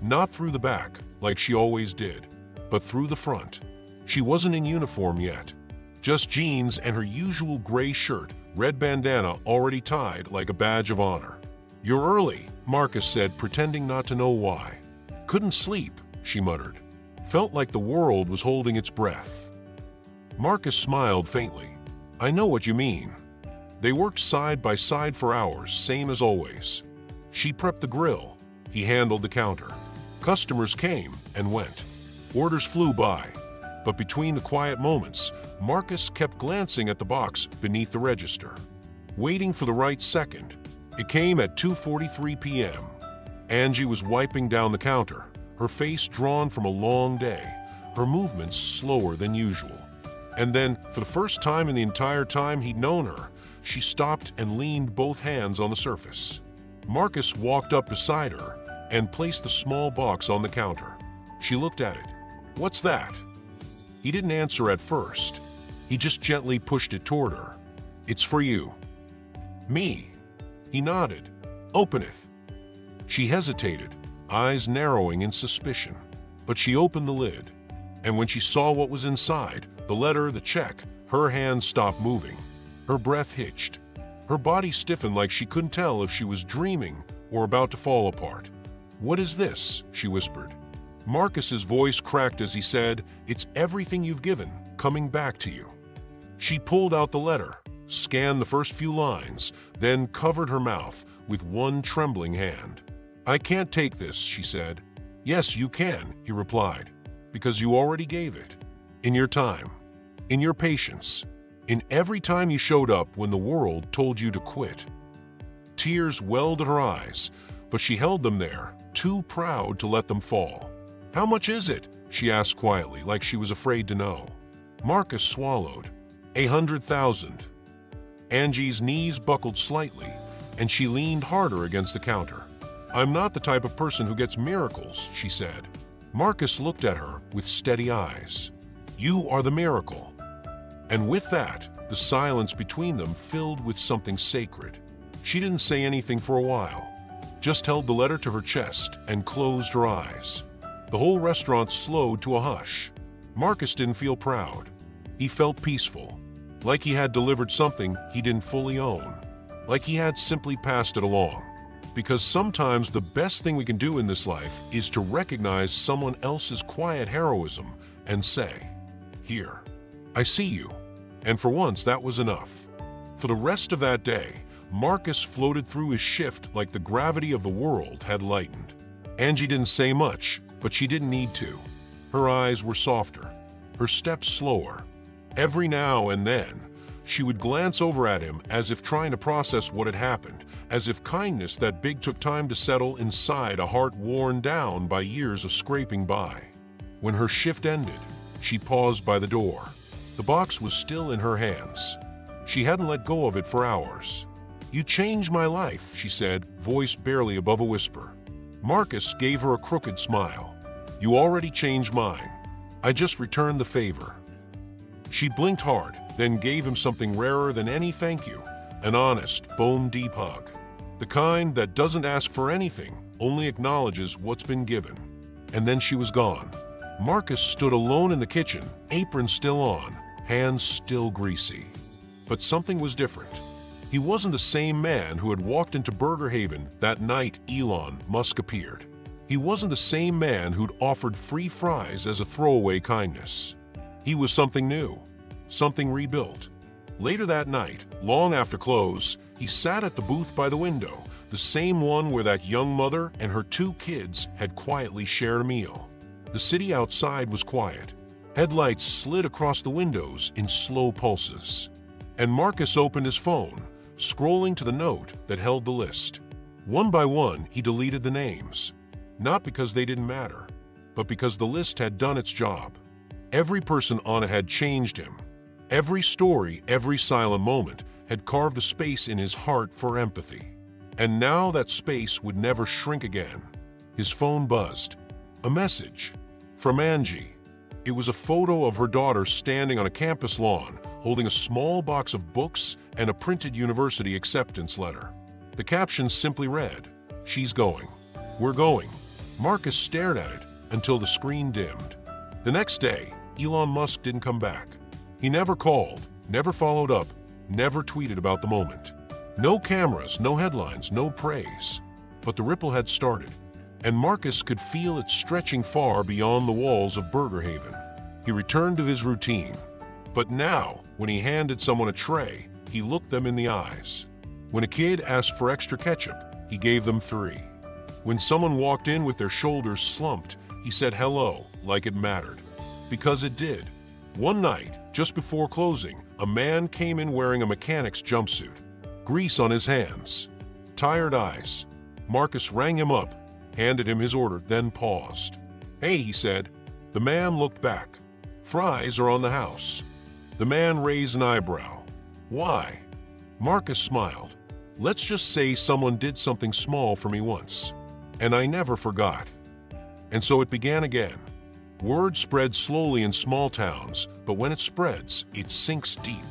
Not through the back, like she always did, but through the front. She wasn't in uniform yet. Just jeans and her usual gray shirt, red bandana already tied like a badge of honor. "You're early," Marcus said, pretending not to know why. "Couldn't sleep," she muttered. Felt like the world was holding its breath. Marcus smiled faintly. "I know what you mean." They worked side by side for hours, same as always. She prepped the grill. He handled the counter. Customers came and went. Orders flew by. But between the quiet moments, Marcus kept glancing at the box beneath the register, waiting for the right second. It came at 2:43 p.m. Angie was wiping down the counter, her face drawn from a long day, her movements slower than usual. And then, for the first time in the entire time he'd known her, she stopped and leaned both hands on the surface. Marcus walked up beside her and placed the small box on the counter. She looked at it. "What's that?" He didn't answer at first. He just gently pushed it toward her. "It's for you." "Me?" He nodded. "Open it." She hesitated, eyes narrowing in suspicion. But she opened the lid. And when she saw what was inside, the letter, the check, her hands stopped moving. Her breath hitched. Her body stiffened like she couldn't tell if she was dreaming or about to fall apart. "What is this?" she whispered. Marcus's voice cracked as he said, "It's everything you've given, coming back to you." She pulled out the letter, scanned the first few lines, then covered her mouth with one trembling hand. "I can't take this," she said. "Yes, you can," he replied, "because you already gave it. In your time, in your patience, in every time you showed up when the world told you to quit." Tears welled at her eyes, but she held them there, too proud to let them fall. "How much is it?" she asked quietly, like she was afraid to know. Marcus swallowed. 100,000. Angie's knees buckled slightly, and she leaned harder against the counter. "I'm not the type of person who gets miracles," she said. Marcus looked at her with steady eyes. "You are the miracle." And with that, the silence between them filled with something sacred. She didn't say anything for a while, just held the letter to her chest and closed her eyes. The whole restaurant slowed to a hush. Marcus didn't feel proud. He felt peaceful, like he had delivered something he didn't fully own, like he had simply passed it along. Because sometimes the best thing we can do in this life is to recognize someone else's quiet heroism and say, "Here, I see you." And for once, that was enough. For the rest of that day, Marcus floated through his shift like the gravity of the world had lightened. Angie didn't say much, but she didn't need to. Her eyes were softer, her steps slower. Every now and then, she would glance over at him as if trying to process what had happened, as if kindness that big took time to settle inside a heart worn down by years of scraping by. When her shift ended, she paused by the door. The box was still in her hands. She hadn't let go of it for hours. "You changed my life," she said, voice barely above a whisper. Marcus gave her a crooked smile. "You already changed mine. I just returned the favor." She blinked hard, then gave him something rarer than any thank you, an honest, bone-deep hug. The kind that doesn't ask for anything, only acknowledges what's been given. And then she was gone. Marcus stood alone in the kitchen, apron still on, hands still greasy. But something was different. He wasn't the same man who had walked into Burger Haven that night Elon Musk appeared. He wasn't the same man who'd offered free fries as a throwaway kindness. He was something new, something rebuilt. Later that night, long after close, he sat at the booth by the window, the same one where that young mother and her 2 kids had quietly shared a meal. The city outside was quiet. Headlights slid across the windows in slow pulses. And Marcus opened his phone, scrolling to the note that held the list. One by one, he deleted the names. Not because they didn't matter, but because the list had done its job. Every person on it had changed him. Every story, every silent moment had carved a space in his heart for empathy. And now that space would never shrink again. His phone buzzed. A message. From Angie. It was a photo of her daughter standing on a campus lawn, holding a small box of books and a printed university acceptance letter. The caption simply read, "She's going. We're going." Marcus stared at it until the screen dimmed. The next day, Elon Musk didn't come back. He never called, never followed up, never tweeted about the moment. No cameras, no headlines, no praise. But the ripple had started, and Marcus could feel it stretching far beyond the walls of Burger Haven. He returned to his routine. But now, when he handed someone a tray, he looked them in the eyes. When a kid asked for extra ketchup, he gave them 3. When someone walked in with their shoulders slumped, he said hello like it mattered. Because it did. One night, just before closing, a man came in wearing a mechanic's jumpsuit. Grease on his hands. Tired eyes. Marcus rang him up, handed him his order, then paused. "Hey," he said. The man looked back. "Fries are on the house." The man raised an eyebrow. "Why?" Marcus smiled. "Let's just say someone did something small for me once. And I never forgot." And so it began again. Word spread slowly in small towns, but when it spreads, it sinks deep.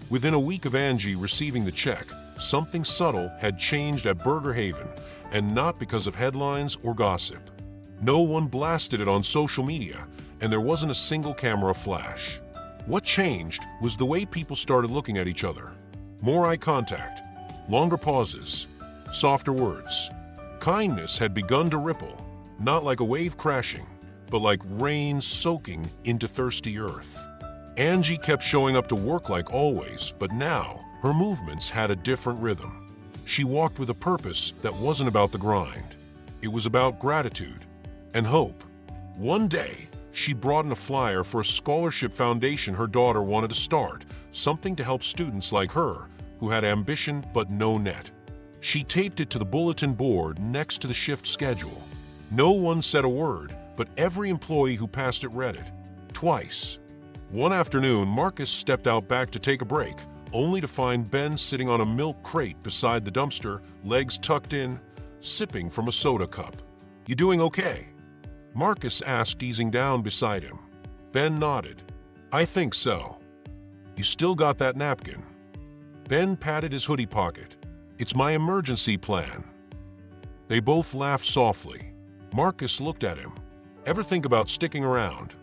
Within a week of Angie receiving the check, something subtle had changed at Burger Haven, and not because of headlines or gossip. No one blasted it on social media, and there wasn't a single camera flash. What changed was the way people started looking at each other. More eye contact, longer pauses, softer words. Kindness had begun to ripple, not like a wave crashing, but like rain soaking into thirsty earth. Angie kept showing up to work like always, but now, Her movements had a different rhythm. She walked with a purpose that wasn't about the grind. It was about gratitude and hope. One day, she brought in a flyer for a scholarship foundation her daughter wanted to start, something to help students like her who had ambition but no net. She taped it to the bulletin board next to the shift schedule. No one said a word, but every employee who passed it read it. Twice. One afternoon, Marcus stepped out back to take a break, only to find Ben sitting on a milk crate beside the dumpster, legs tucked in, sipping from a soda cup. "You doing okay?" Marcus asked, easing down beside him. Ben nodded. "I think so." "You still got that napkin?" Ben patted his hoodie pocket. "It's my emergency plan." They both laughed softly. Marcus looked at him. "Ever think about sticking around?"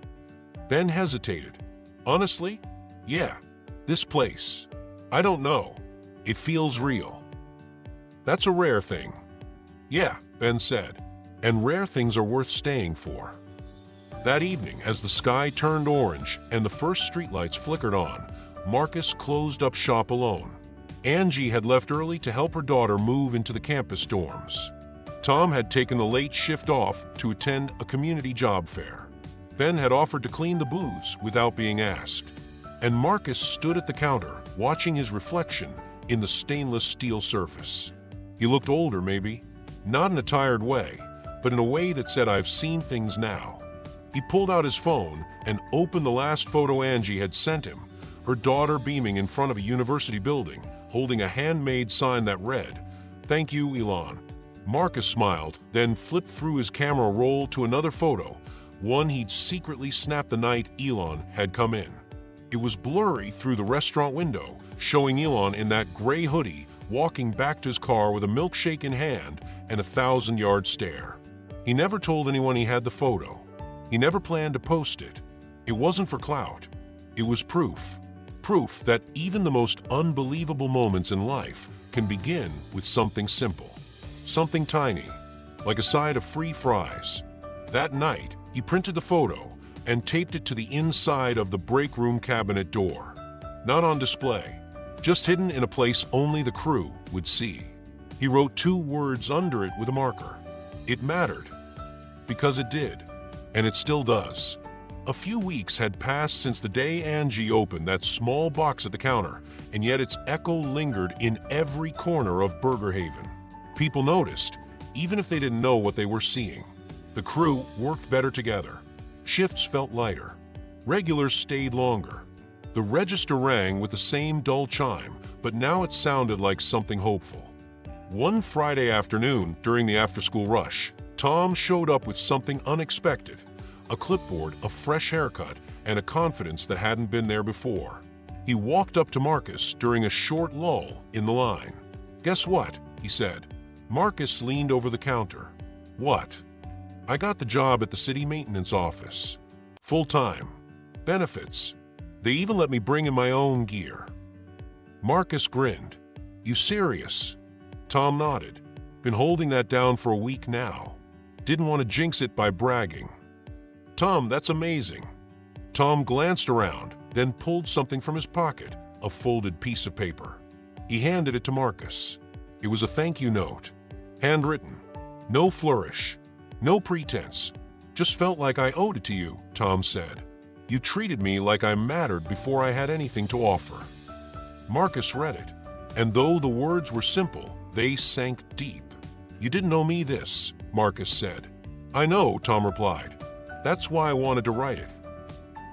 Ben hesitated. "Honestly? Yeah. This place. I don't know. It feels real." "That's a rare thing." "Yeah," Ben said. "And rare things are worth staying for." That evening, as the sky turned orange and the first streetlights flickered on, Marcus closed up shop alone. Angie had left early to help her daughter move into the campus dorms. Tom had taken the late shift off to attend a community job fair. Ben had offered to clean the booths without being asked. And Marcus stood at the counter, watching his reflection in the stainless steel surface. He looked older, maybe, not in a tired way, but in a way that said, "I've seen things now." He pulled out his phone and opened the last photo Angie had sent him, her daughter beaming in front of a university building, holding a handmade sign that read, "Thank you, Elon." Marcus smiled, then flipped through his camera roll to another photo, one he'd secretly snapped the night Elon had come in. It was blurry through the restaurant window, showing Elon in that gray hoodie, walking back to his car with a milkshake in hand and a 1,000-yard stare. He never told anyone he had the photo. He never planned to post it. It wasn't for clout. It was proof. Proof that even the most unbelievable moments in life can begin with something simple. Something tiny, like a side of free fries. That night, he printed the photo and taped it to the inside of the break room cabinet door. Not on display, just hidden in a place only the crew would see. He wrote 2 words under it with a marker. It mattered. Because it did. And it still does. A few weeks had passed since the day Angie opened that small box at the counter, and yet its echo lingered in every corner of Burger Haven. People noticed, even if they didn't know what they were seeing. The crew worked better together. Shifts felt lighter. Regulars stayed longer. The register rang with the same dull chime, but now it sounded like something hopeful. One Friday afternoon, during the after-school rush, Tom showed up with something unexpected. A clipboard, a fresh haircut, and a confidence that hadn't been there before. He walked up to Marcus during a short lull in the line. "Guess what?" he said. Marcus leaned over the counter. "What?" "I got the job at the city maintenance office. Full-time. Benefits. They even let me bring in my own gear." Marcus grinned. "You serious?" Tom nodded. "Been holding that down for a week now. Didn't want to jinx it by bragging." "Tom, that's amazing." Tom glanced around, then pulled something from his pocket, a folded piece of paper. He handed it to Marcus. It was a thank you note. Handwritten. No flourish. No pretense. "Just felt like I owed it to you," Tom said. "You treated me like I mattered before I had anything to offer." Marcus read it, and though the words were simple, they sank deep. "You didn't owe me this," Marcus said. "I know," Tom replied. "That's why I wanted to write it."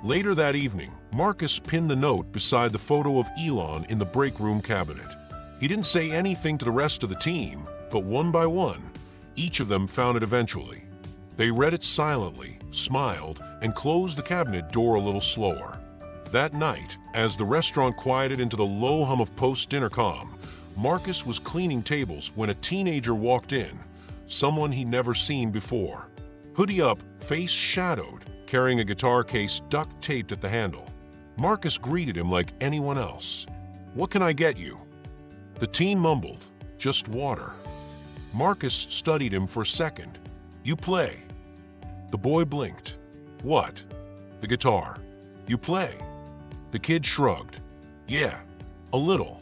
Later that evening, Marcus pinned the note beside the photo of Elon in the break room cabinet. He didn't say anything to the rest of the team, but one by one, each of them found it eventually. They read it silently, smiled, and closed the cabinet door a little slower. That night, as the restaurant quieted into the low hum of post-dinner calm, Marcus was cleaning tables when a teenager walked in, someone he'd never seen before. Hoodie up, face shadowed, carrying a guitar case duct-taped at the handle. Marcus greeted him like anyone else. "What can I get you?" The teen mumbled, "Just water." Marcus studied him for a second. "You play?" The boy blinked. "What?" "The guitar." "You play?" The kid shrugged. "Yeah, a little."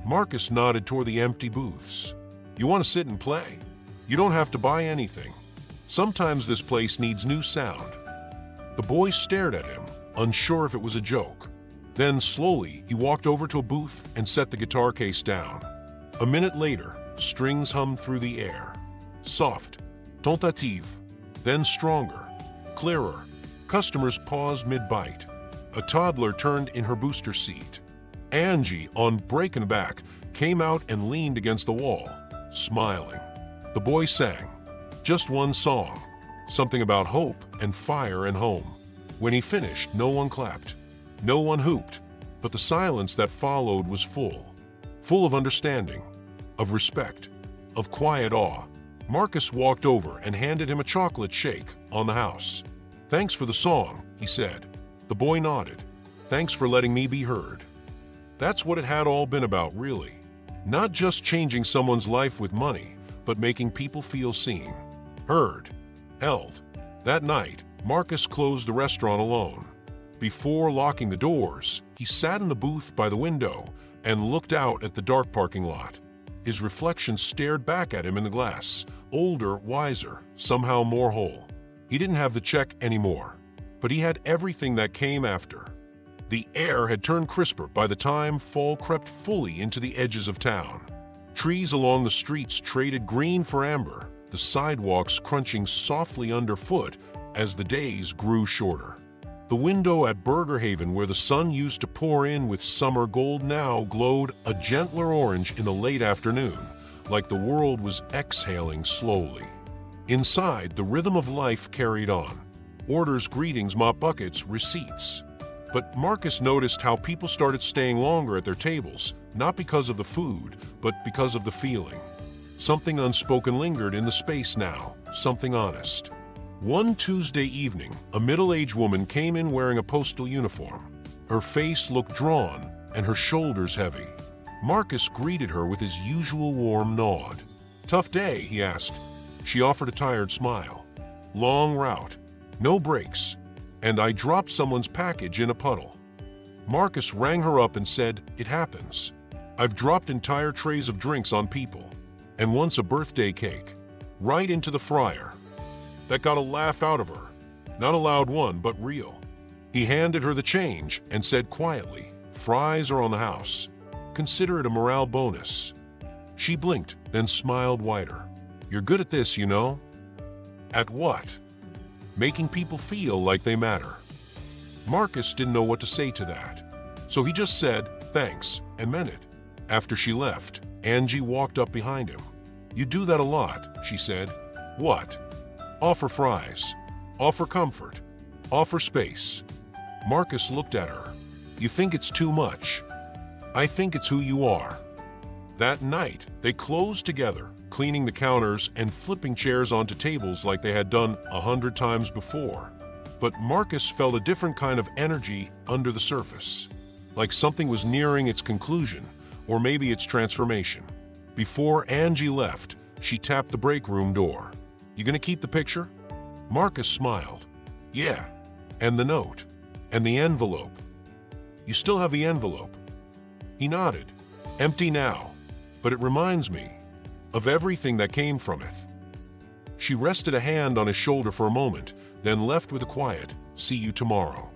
Marcus nodded toward the empty booths. You want to sit and play? You don't have to buy anything. Sometimes this place needs new sound. The boy stared at him, unsure if it was a joke. Then slowly, he walked over to a booth and set the guitar case down. A minute later, strings hummed through the air. Soft, tentative, then stronger, clearer. Customers paused mid-bite. A toddler turned in her booster seat. Angie, on breaking back, came out and leaned against the wall, smiling. The boy sang. Just one song. Something about hope and fire and home. When he finished, no one clapped. No one hooped. But the silence that followed was full. Full of understanding, of respect, of quiet awe. Marcus walked over and handed him a chocolate shake on the house. Thanks for the song, he said. The boy nodded. Thanks for letting me be heard. That's what it had all been about, really. Not just changing someone's life with money, but making people feel seen, heard, held. That night, Marcus closed the restaurant alone. Before locking the doors, he sat in the booth by the window and looked out at the dark parking lot. His reflection stared back at him in the glass, older, wiser, somehow more whole. He didn't have the check anymore, but he had everything that came after. The air had turned crisper by the time fall crept fully into the edges of town. Trees along the streets traded green for amber, the sidewalks crunching softly underfoot as the days grew shorter. The window at Burger Haven, where the sun used to pour in with summer gold, now glowed a gentler orange in the late afternoon, like the world was exhaling slowly. Inside, the rhythm of life carried on. Orders, greetings, mop buckets, receipts. But Marcus noticed how people started staying longer at their tables, not because of the food, but because of the feeling. Something unspoken lingered in the space now, something honest. One Tuesday evening, a middle-aged woman came in wearing a postal uniform. Her face looked drawn and her shoulders heavy. Marcus greeted her with his usual warm nod. Tough day, he asked. She offered a tired smile. Long route, no breaks, and I dropped someone's package in a puddle. Marcus rang her up and said, it happens. I've dropped entire trays of drinks on people, and once a birthday cake, right into the fryer. That got a laugh out of her. Not a loud one, but real. He handed her the change and said quietly, fries are on the house. Consider it a morale bonus. She blinked, then smiled wider. You're good at this, you know. At what? Making people feel like they matter. Marcus didn't know what to say to that, so he just said, thanks, and meant it. After she left, Angie walked up behind him. You do that a lot, she said. What? Offer fries. Offer comfort. Offer space. Marcus looked at her. You think it's too much. I think it's who you are. That night, they closed together, cleaning the counters and flipping chairs onto tables like they had done 100 times before. But Marcus felt a different kind of energy under the surface, like something was nearing its conclusion, or maybe its transformation. Before Angie left, she tapped the break room door. You gonna keep the picture? Marcus smiled. Yeah. And the note. And the envelope. You still have the envelope? He nodded. Empty now. But it reminds me of everything that came from it. She rested a hand on his shoulder for a moment, then left with a quiet, see you tomorrow.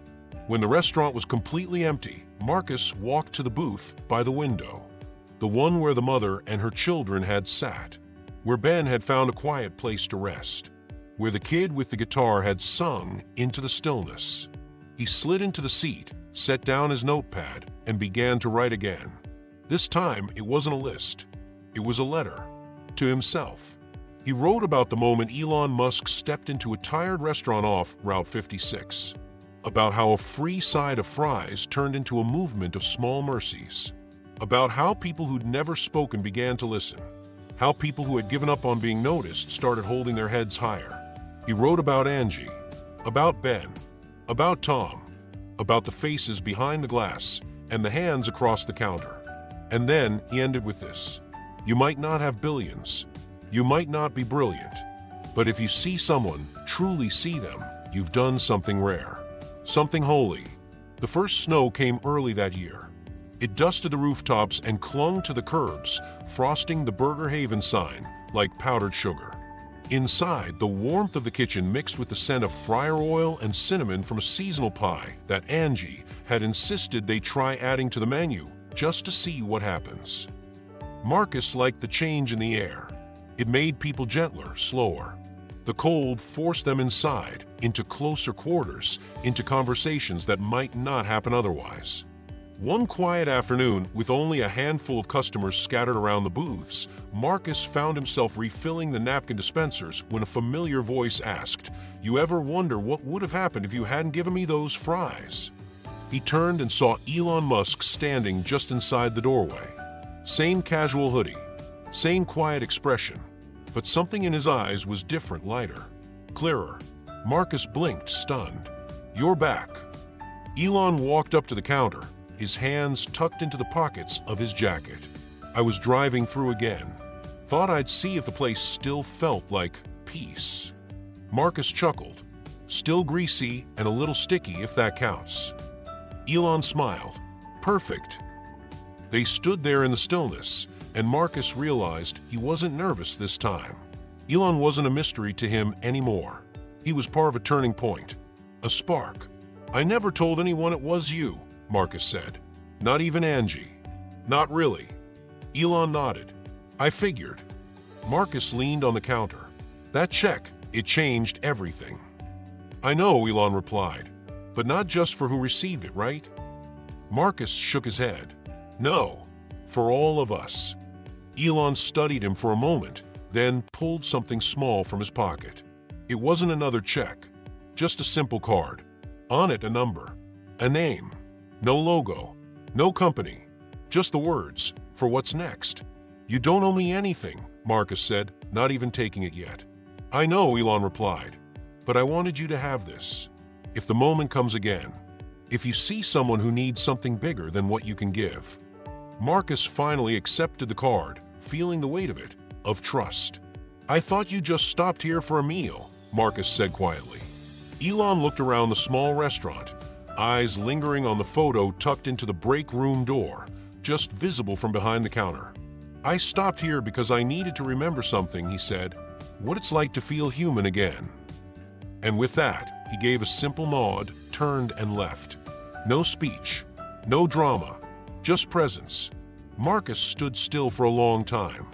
When the restaurant was completely empty, Marcus walked to the booth by the window. The one where the mother and her children had sat. Where Ben had found a quiet place to rest. Where the kid with the guitar had sung into the stillness. He slid into the seat, set down his notepad, and began to write again. This time, it wasn't a list. It was a letter. To himself. He wrote about the moment Elon Musk stepped into a tired restaurant off Route 56. About how a free side of fries turned into a movement of small mercies. About how people who'd never spoken began to listen. How people who had given up on being noticed started holding their heads higher. He wrote about Angie. About Ben. About Tom. About the faces behind the glass and the hands across the counter. And then he ended with this. You might not have billions. You might not be brilliant. But if you see someone, truly see them, you've done something rare. Something holy. The first snow came early that year. It dusted the rooftops and clung to the curbs, frosting the Burger Haven sign like powdered sugar. Inside, the warmth of the kitchen mixed with the scent of fryer oil and cinnamon from a seasonal pie that Angie had insisted they try adding to the menu just to see what happens. Marcus liked the change in the air. It made people gentler, slower. The cold forced them inside, into closer quarters, into conversations that might not happen otherwise. One quiet afternoon, with only a handful of customers scattered around the booths, Marcus found himself refilling the napkin dispensers when a familiar voice asked, "You ever wonder what would have happened if you hadn't given me those fries?" He turned and saw Elon Musk standing just inside the doorway. Same casual hoodie, same quiet expression, but something in his eyes was different, lighter, clearer. Marcus blinked, stunned. "You're back." Elon walked up to the counter, his hands tucked into the pockets of his jacket. "I was driving through again. Thought I'd see if the place still felt like peace." Marcus chuckled. "Still greasy and a little sticky if that counts." Elon smiled. "Perfect." They stood there in the stillness, and Marcus realized he wasn't nervous this time. Elon wasn't a mystery to him anymore. He was part of a turning point, a spark. "I never told anyone it was you," Marcus said. "Not even Angie." "Not really." Elon nodded. "I figured." Marcus leaned on the counter. "That check, it changed everything." "I know," Elon replied, "but not just for who received it, right?" Marcus shook his head. "No, for all of us." Elon studied him for a moment, then pulled something small from his pocket. It wasn't another check, just a simple card. On it, a number, a name. No logo, no company, just the words, "For what's next." "You don't owe me anything," Marcus said, not even taking it yet. "I know," Elon replied, "but I wanted you to have this. If the moment comes again, if you see someone who needs something bigger than what you can give." Marcus finally accepted the card, feeling the weight of it, of trust. "I thought you just stopped here for a meal," Marcus said quietly. Elon looked around the small restaurant, eyes lingering on the photo tucked into the break room door, just visible from behind the counter. "I stopped here because I needed to remember something," he said, "what it's like to feel human again." And with that, he gave a simple nod, turned and left. No speech, no drama, just presence. Marcus stood still for a long time.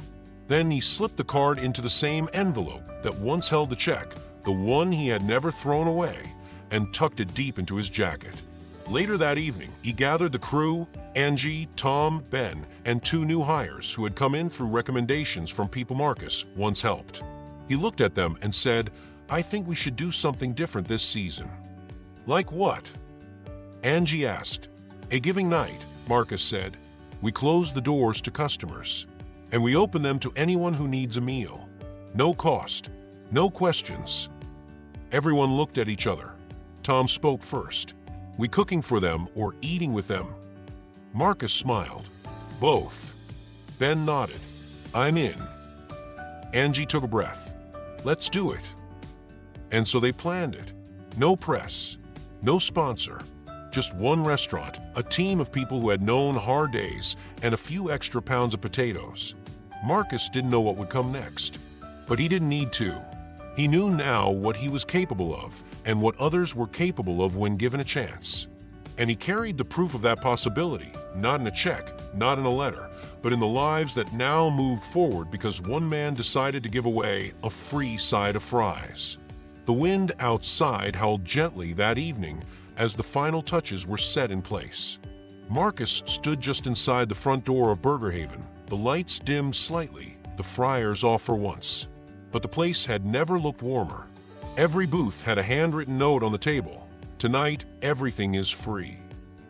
Then he slipped the card into the same envelope that once held the check, the one he had never thrown away, and tucked it deep into his jacket. Later that evening, he gathered the crew, Angie, Tom, Ben, and 2 new hires who had come in through recommendations from people Marcus once helped. He looked at them and said, "I think we should do something different this season." "Like what?" Angie asked. "A giving night," Marcus said. "We close the doors to customers, and we open them to anyone who needs a meal. No cost, no questions." Everyone looked at each other. Tom spoke first. "We cooking for them or eating with them?" Marcus smiled. "Both." Ben nodded. "I'm in." Angie took a breath. "Let's do it." And so they planned it. No press, no sponsor, just one restaurant, a team of people who had known hard days, and a few extra pounds of potatoes. Marcus didn't know what would come next, but he didn't need to. He knew now what he was capable of and what others were capable of when given a chance. And he carried the proof of that possibility, not in a check, not in a letter, but in the lives that now moved forward because one man decided to give away a free side of fries. The wind outside howled gently that evening as the final touches were set in place. Marcus stood just inside the front door of Burger Haven. The lights dimmed slightly, the fryers off for once. But the place had never looked warmer. Every booth had a handwritten note on the table. "Tonight, everything is free."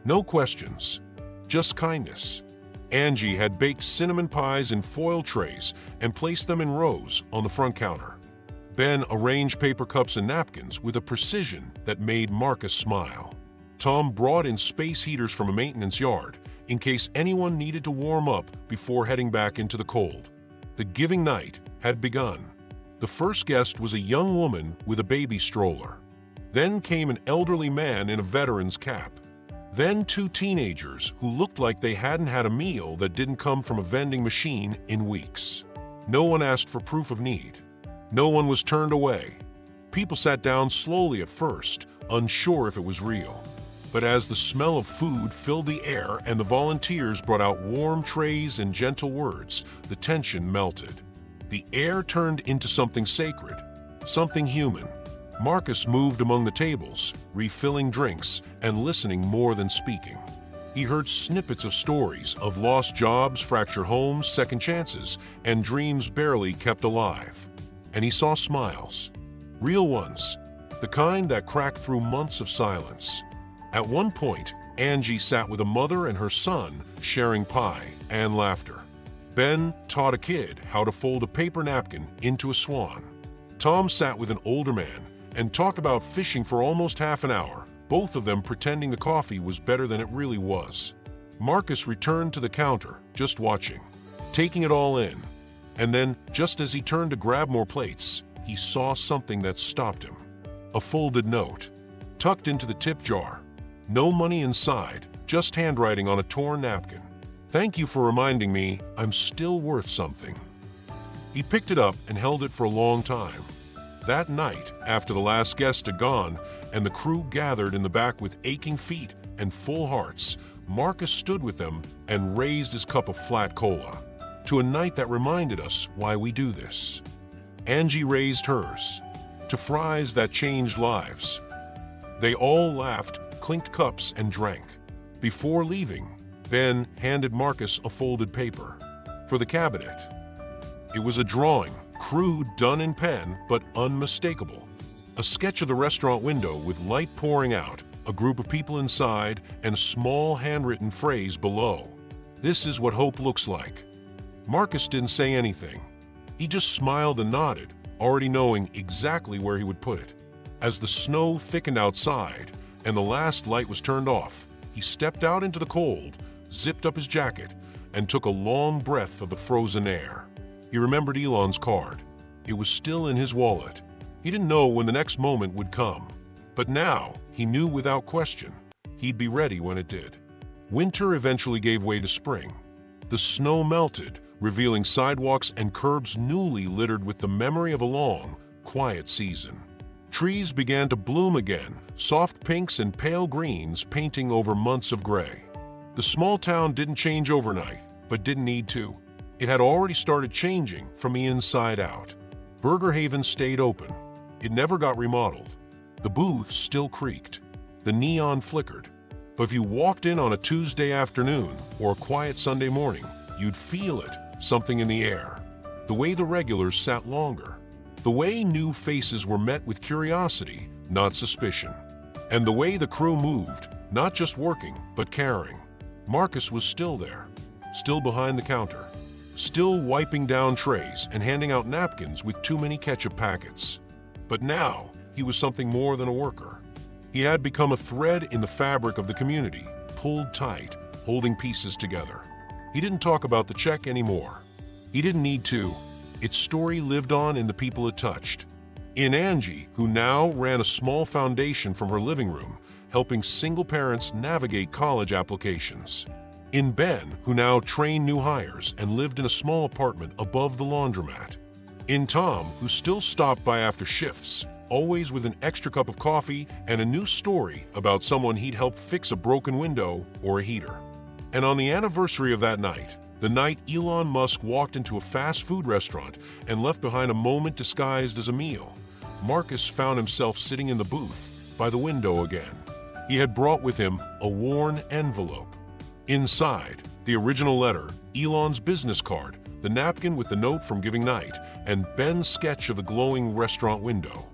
No questions, just kindness. Angie had baked cinnamon pies in foil trays and placed them in rows on the front counter. Ben arranged paper cups and napkins with a precision that made Marcus smile. Tom brought in space heaters from a maintenance yard in case anyone needed to warm up before heading back into the cold. The giving night had begun. The first guest was a young woman with a baby stroller. Then came an elderly man in a veteran's cap. Then two teenagers who looked like they hadn't had a meal that didn't come from a vending machine in weeks. No one asked for proof of need. No one was turned away. People sat down slowly at first, unsure if it was real. But as the smell of food filled the air and the volunteers brought out warm trays and gentle words, the tension melted. The air turned into something sacred, something human. Marcus moved among the tables, refilling drinks and listening more than speaking. He heard snippets of stories of lost jobs, fractured homes, second chances, and dreams barely kept alive. And he saw smiles. Real ones, the kind that cracked through months of silence. At one point, Angie sat with a mother and her son, sharing pie and laughter. Ben taught a kid how to fold a paper napkin into a swan. Tom sat with an older man and talked about fishing for almost half an hour, both of them pretending the coffee was better than it really was. Marcus returned to the counter, just watching, taking it all in. And then, just as he turned to grab more plates, he saw something that stopped him. A folded note, tucked into the tip jar. No money inside, just handwriting on a torn napkin. "Thank you for reminding me I'm still worth something." He picked it up and held it for a long time. That night, after the last guest had gone and the crew gathered in the back with aching feet and full hearts, Marcus stood with them and raised his cup of flat cola. To a night that reminded us why we do this. Angie raised hers. To fries that changed lives. They all laughed, clinked cups, and drank. Before leaving, Ben handed Marcus a folded paper. For the cabinet. It was a drawing, crude, done in pen, but unmistakable. A sketch of the restaurant window with light pouring out, a group of people inside, and a small handwritten phrase below. "This is what hope looks like." Marcus didn't say anything. He just smiled and nodded, already knowing exactly where he would put it. As the snow thickened outside and the last light was turned off, he stepped out into the cold, zipped up his jacket, and took a long breath of the frozen air. He remembered Elon's card. It was still in his wallet. He didn't know when the next moment would come. But now, he knew without question, he'd be ready when it did. Winter eventually gave way to spring. The snow melted, revealing sidewalks and curbs newly littered with the memory of a long, quiet season. Trees began to bloom again, soft pinks and pale greens painting over months of gray. The small town didn't change overnight, but didn't need to. It had already started changing from the inside out. Burger Haven stayed open. It never got remodeled. The booths still creaked. The neon flickered. But if you walked in on a Tuesday afternoon or a quiet Sunday morning, you'd feel it, something in the air. The way the regulars sat longer. The way new faces were met with curiosity, not suspicion. And the way the crew moved, not just working, but caring. Marcus was still there, still behind the counter, still wiping down trays and handing out napkins with too many ketchup packets. But now, he was something more than a worker. He had become a thread in the fabric of the community, pulled tight, holding pieces together. He didn't talk about the check anymore. He didn't need to. Its story lived on in the people it touched. In Angie, who now ran a small foundation from her living room, helping single parents navigate college applications. In Ben, who now trained new hires and lived in a small apartment above the laundromat. In Tom, who still stopped by after shifts, always with an extra cup of coffee and a new story about someone he'd helped fix a broken window or a heater. And on the anniversary of that night, the night Elon Musk walked into a fast food restaurant and left behind a moment disguised as a meal, Marcus found himself sitting in the booth by the window again. He had brought with him a worn envelope. Inside, the original letter, Elon's business card, the napkin with the note from giving night, and Ben's sketch of the glowing restaurant window.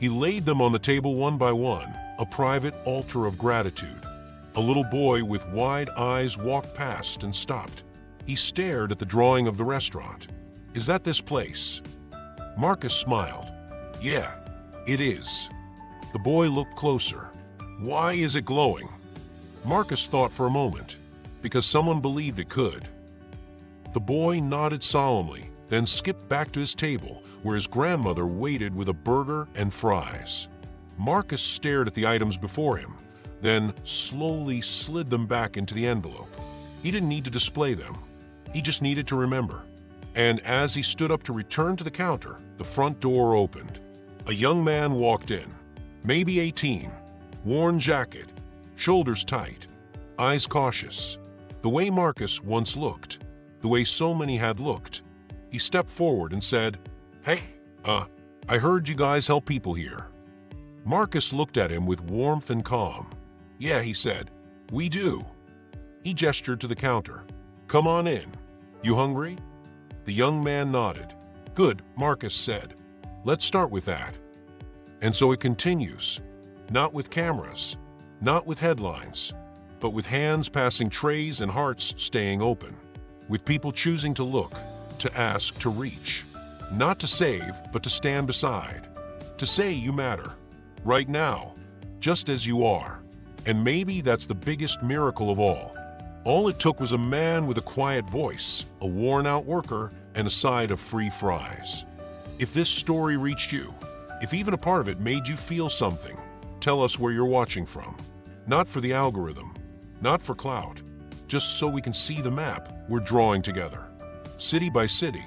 He laid them on the table one by one, a private altar of gratitude. A little boy with wide eyes walked past and stopped. He stared at the drawing of the restaurant. "Is that this place?" Marcus smiled. "Yeah, it is." The boy looked closer. "Why is it glowing?" Marcus thought for a moment. Because someone believed it could. The boy nodded solemnly, then skipped back to his table, where his grandmother waited with a burger and fries. Marcus stared at the items before him, then slowly slid them back into the envelope. He didn't need to display them. He just needed to remember. And as he stood up to return to the counter, the front door opened. A young man walked in, maybe 18, worn jacket, shoulders tight, eyes cautious. The way Marcus once looked, the way so many had looked. He stepped forward and said, "Hey, I heard you guys help people here." Marcus looked at him with warmth and calm. "Yeah," he said, "we do." He gestured to the counter. "Come on in. You hungry?" The young man nodded. "Good," Marcus said. "Let's start with that." And so it continues. Not with cameras, not with headlines, but with hands passing trays and hearts staying open. With people choosing to look, to ask, to reach. Not to save, but to stand beside. To say you matter. Right now, just as you are. And maybe that's the biggest miracle of all. All it took was a man with a quiet voice, a worn-out worker, and a side of free fries. If this story reached you, if even a part of it made you feel something, tell us where you're watching from. Not for the algorithm, not for clout, just so we can see the map we're drawing together. City by city,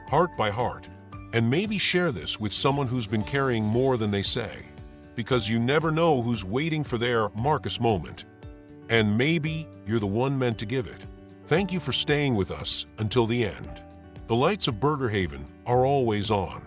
heart by heart, and maybe share this with someone who's been carrying more than they say, because you never know who's waiting for their Marcus moment. And maybe you're the one meant to give it. Thank you for staying with us until the end. The lights of Burger Haven are always on.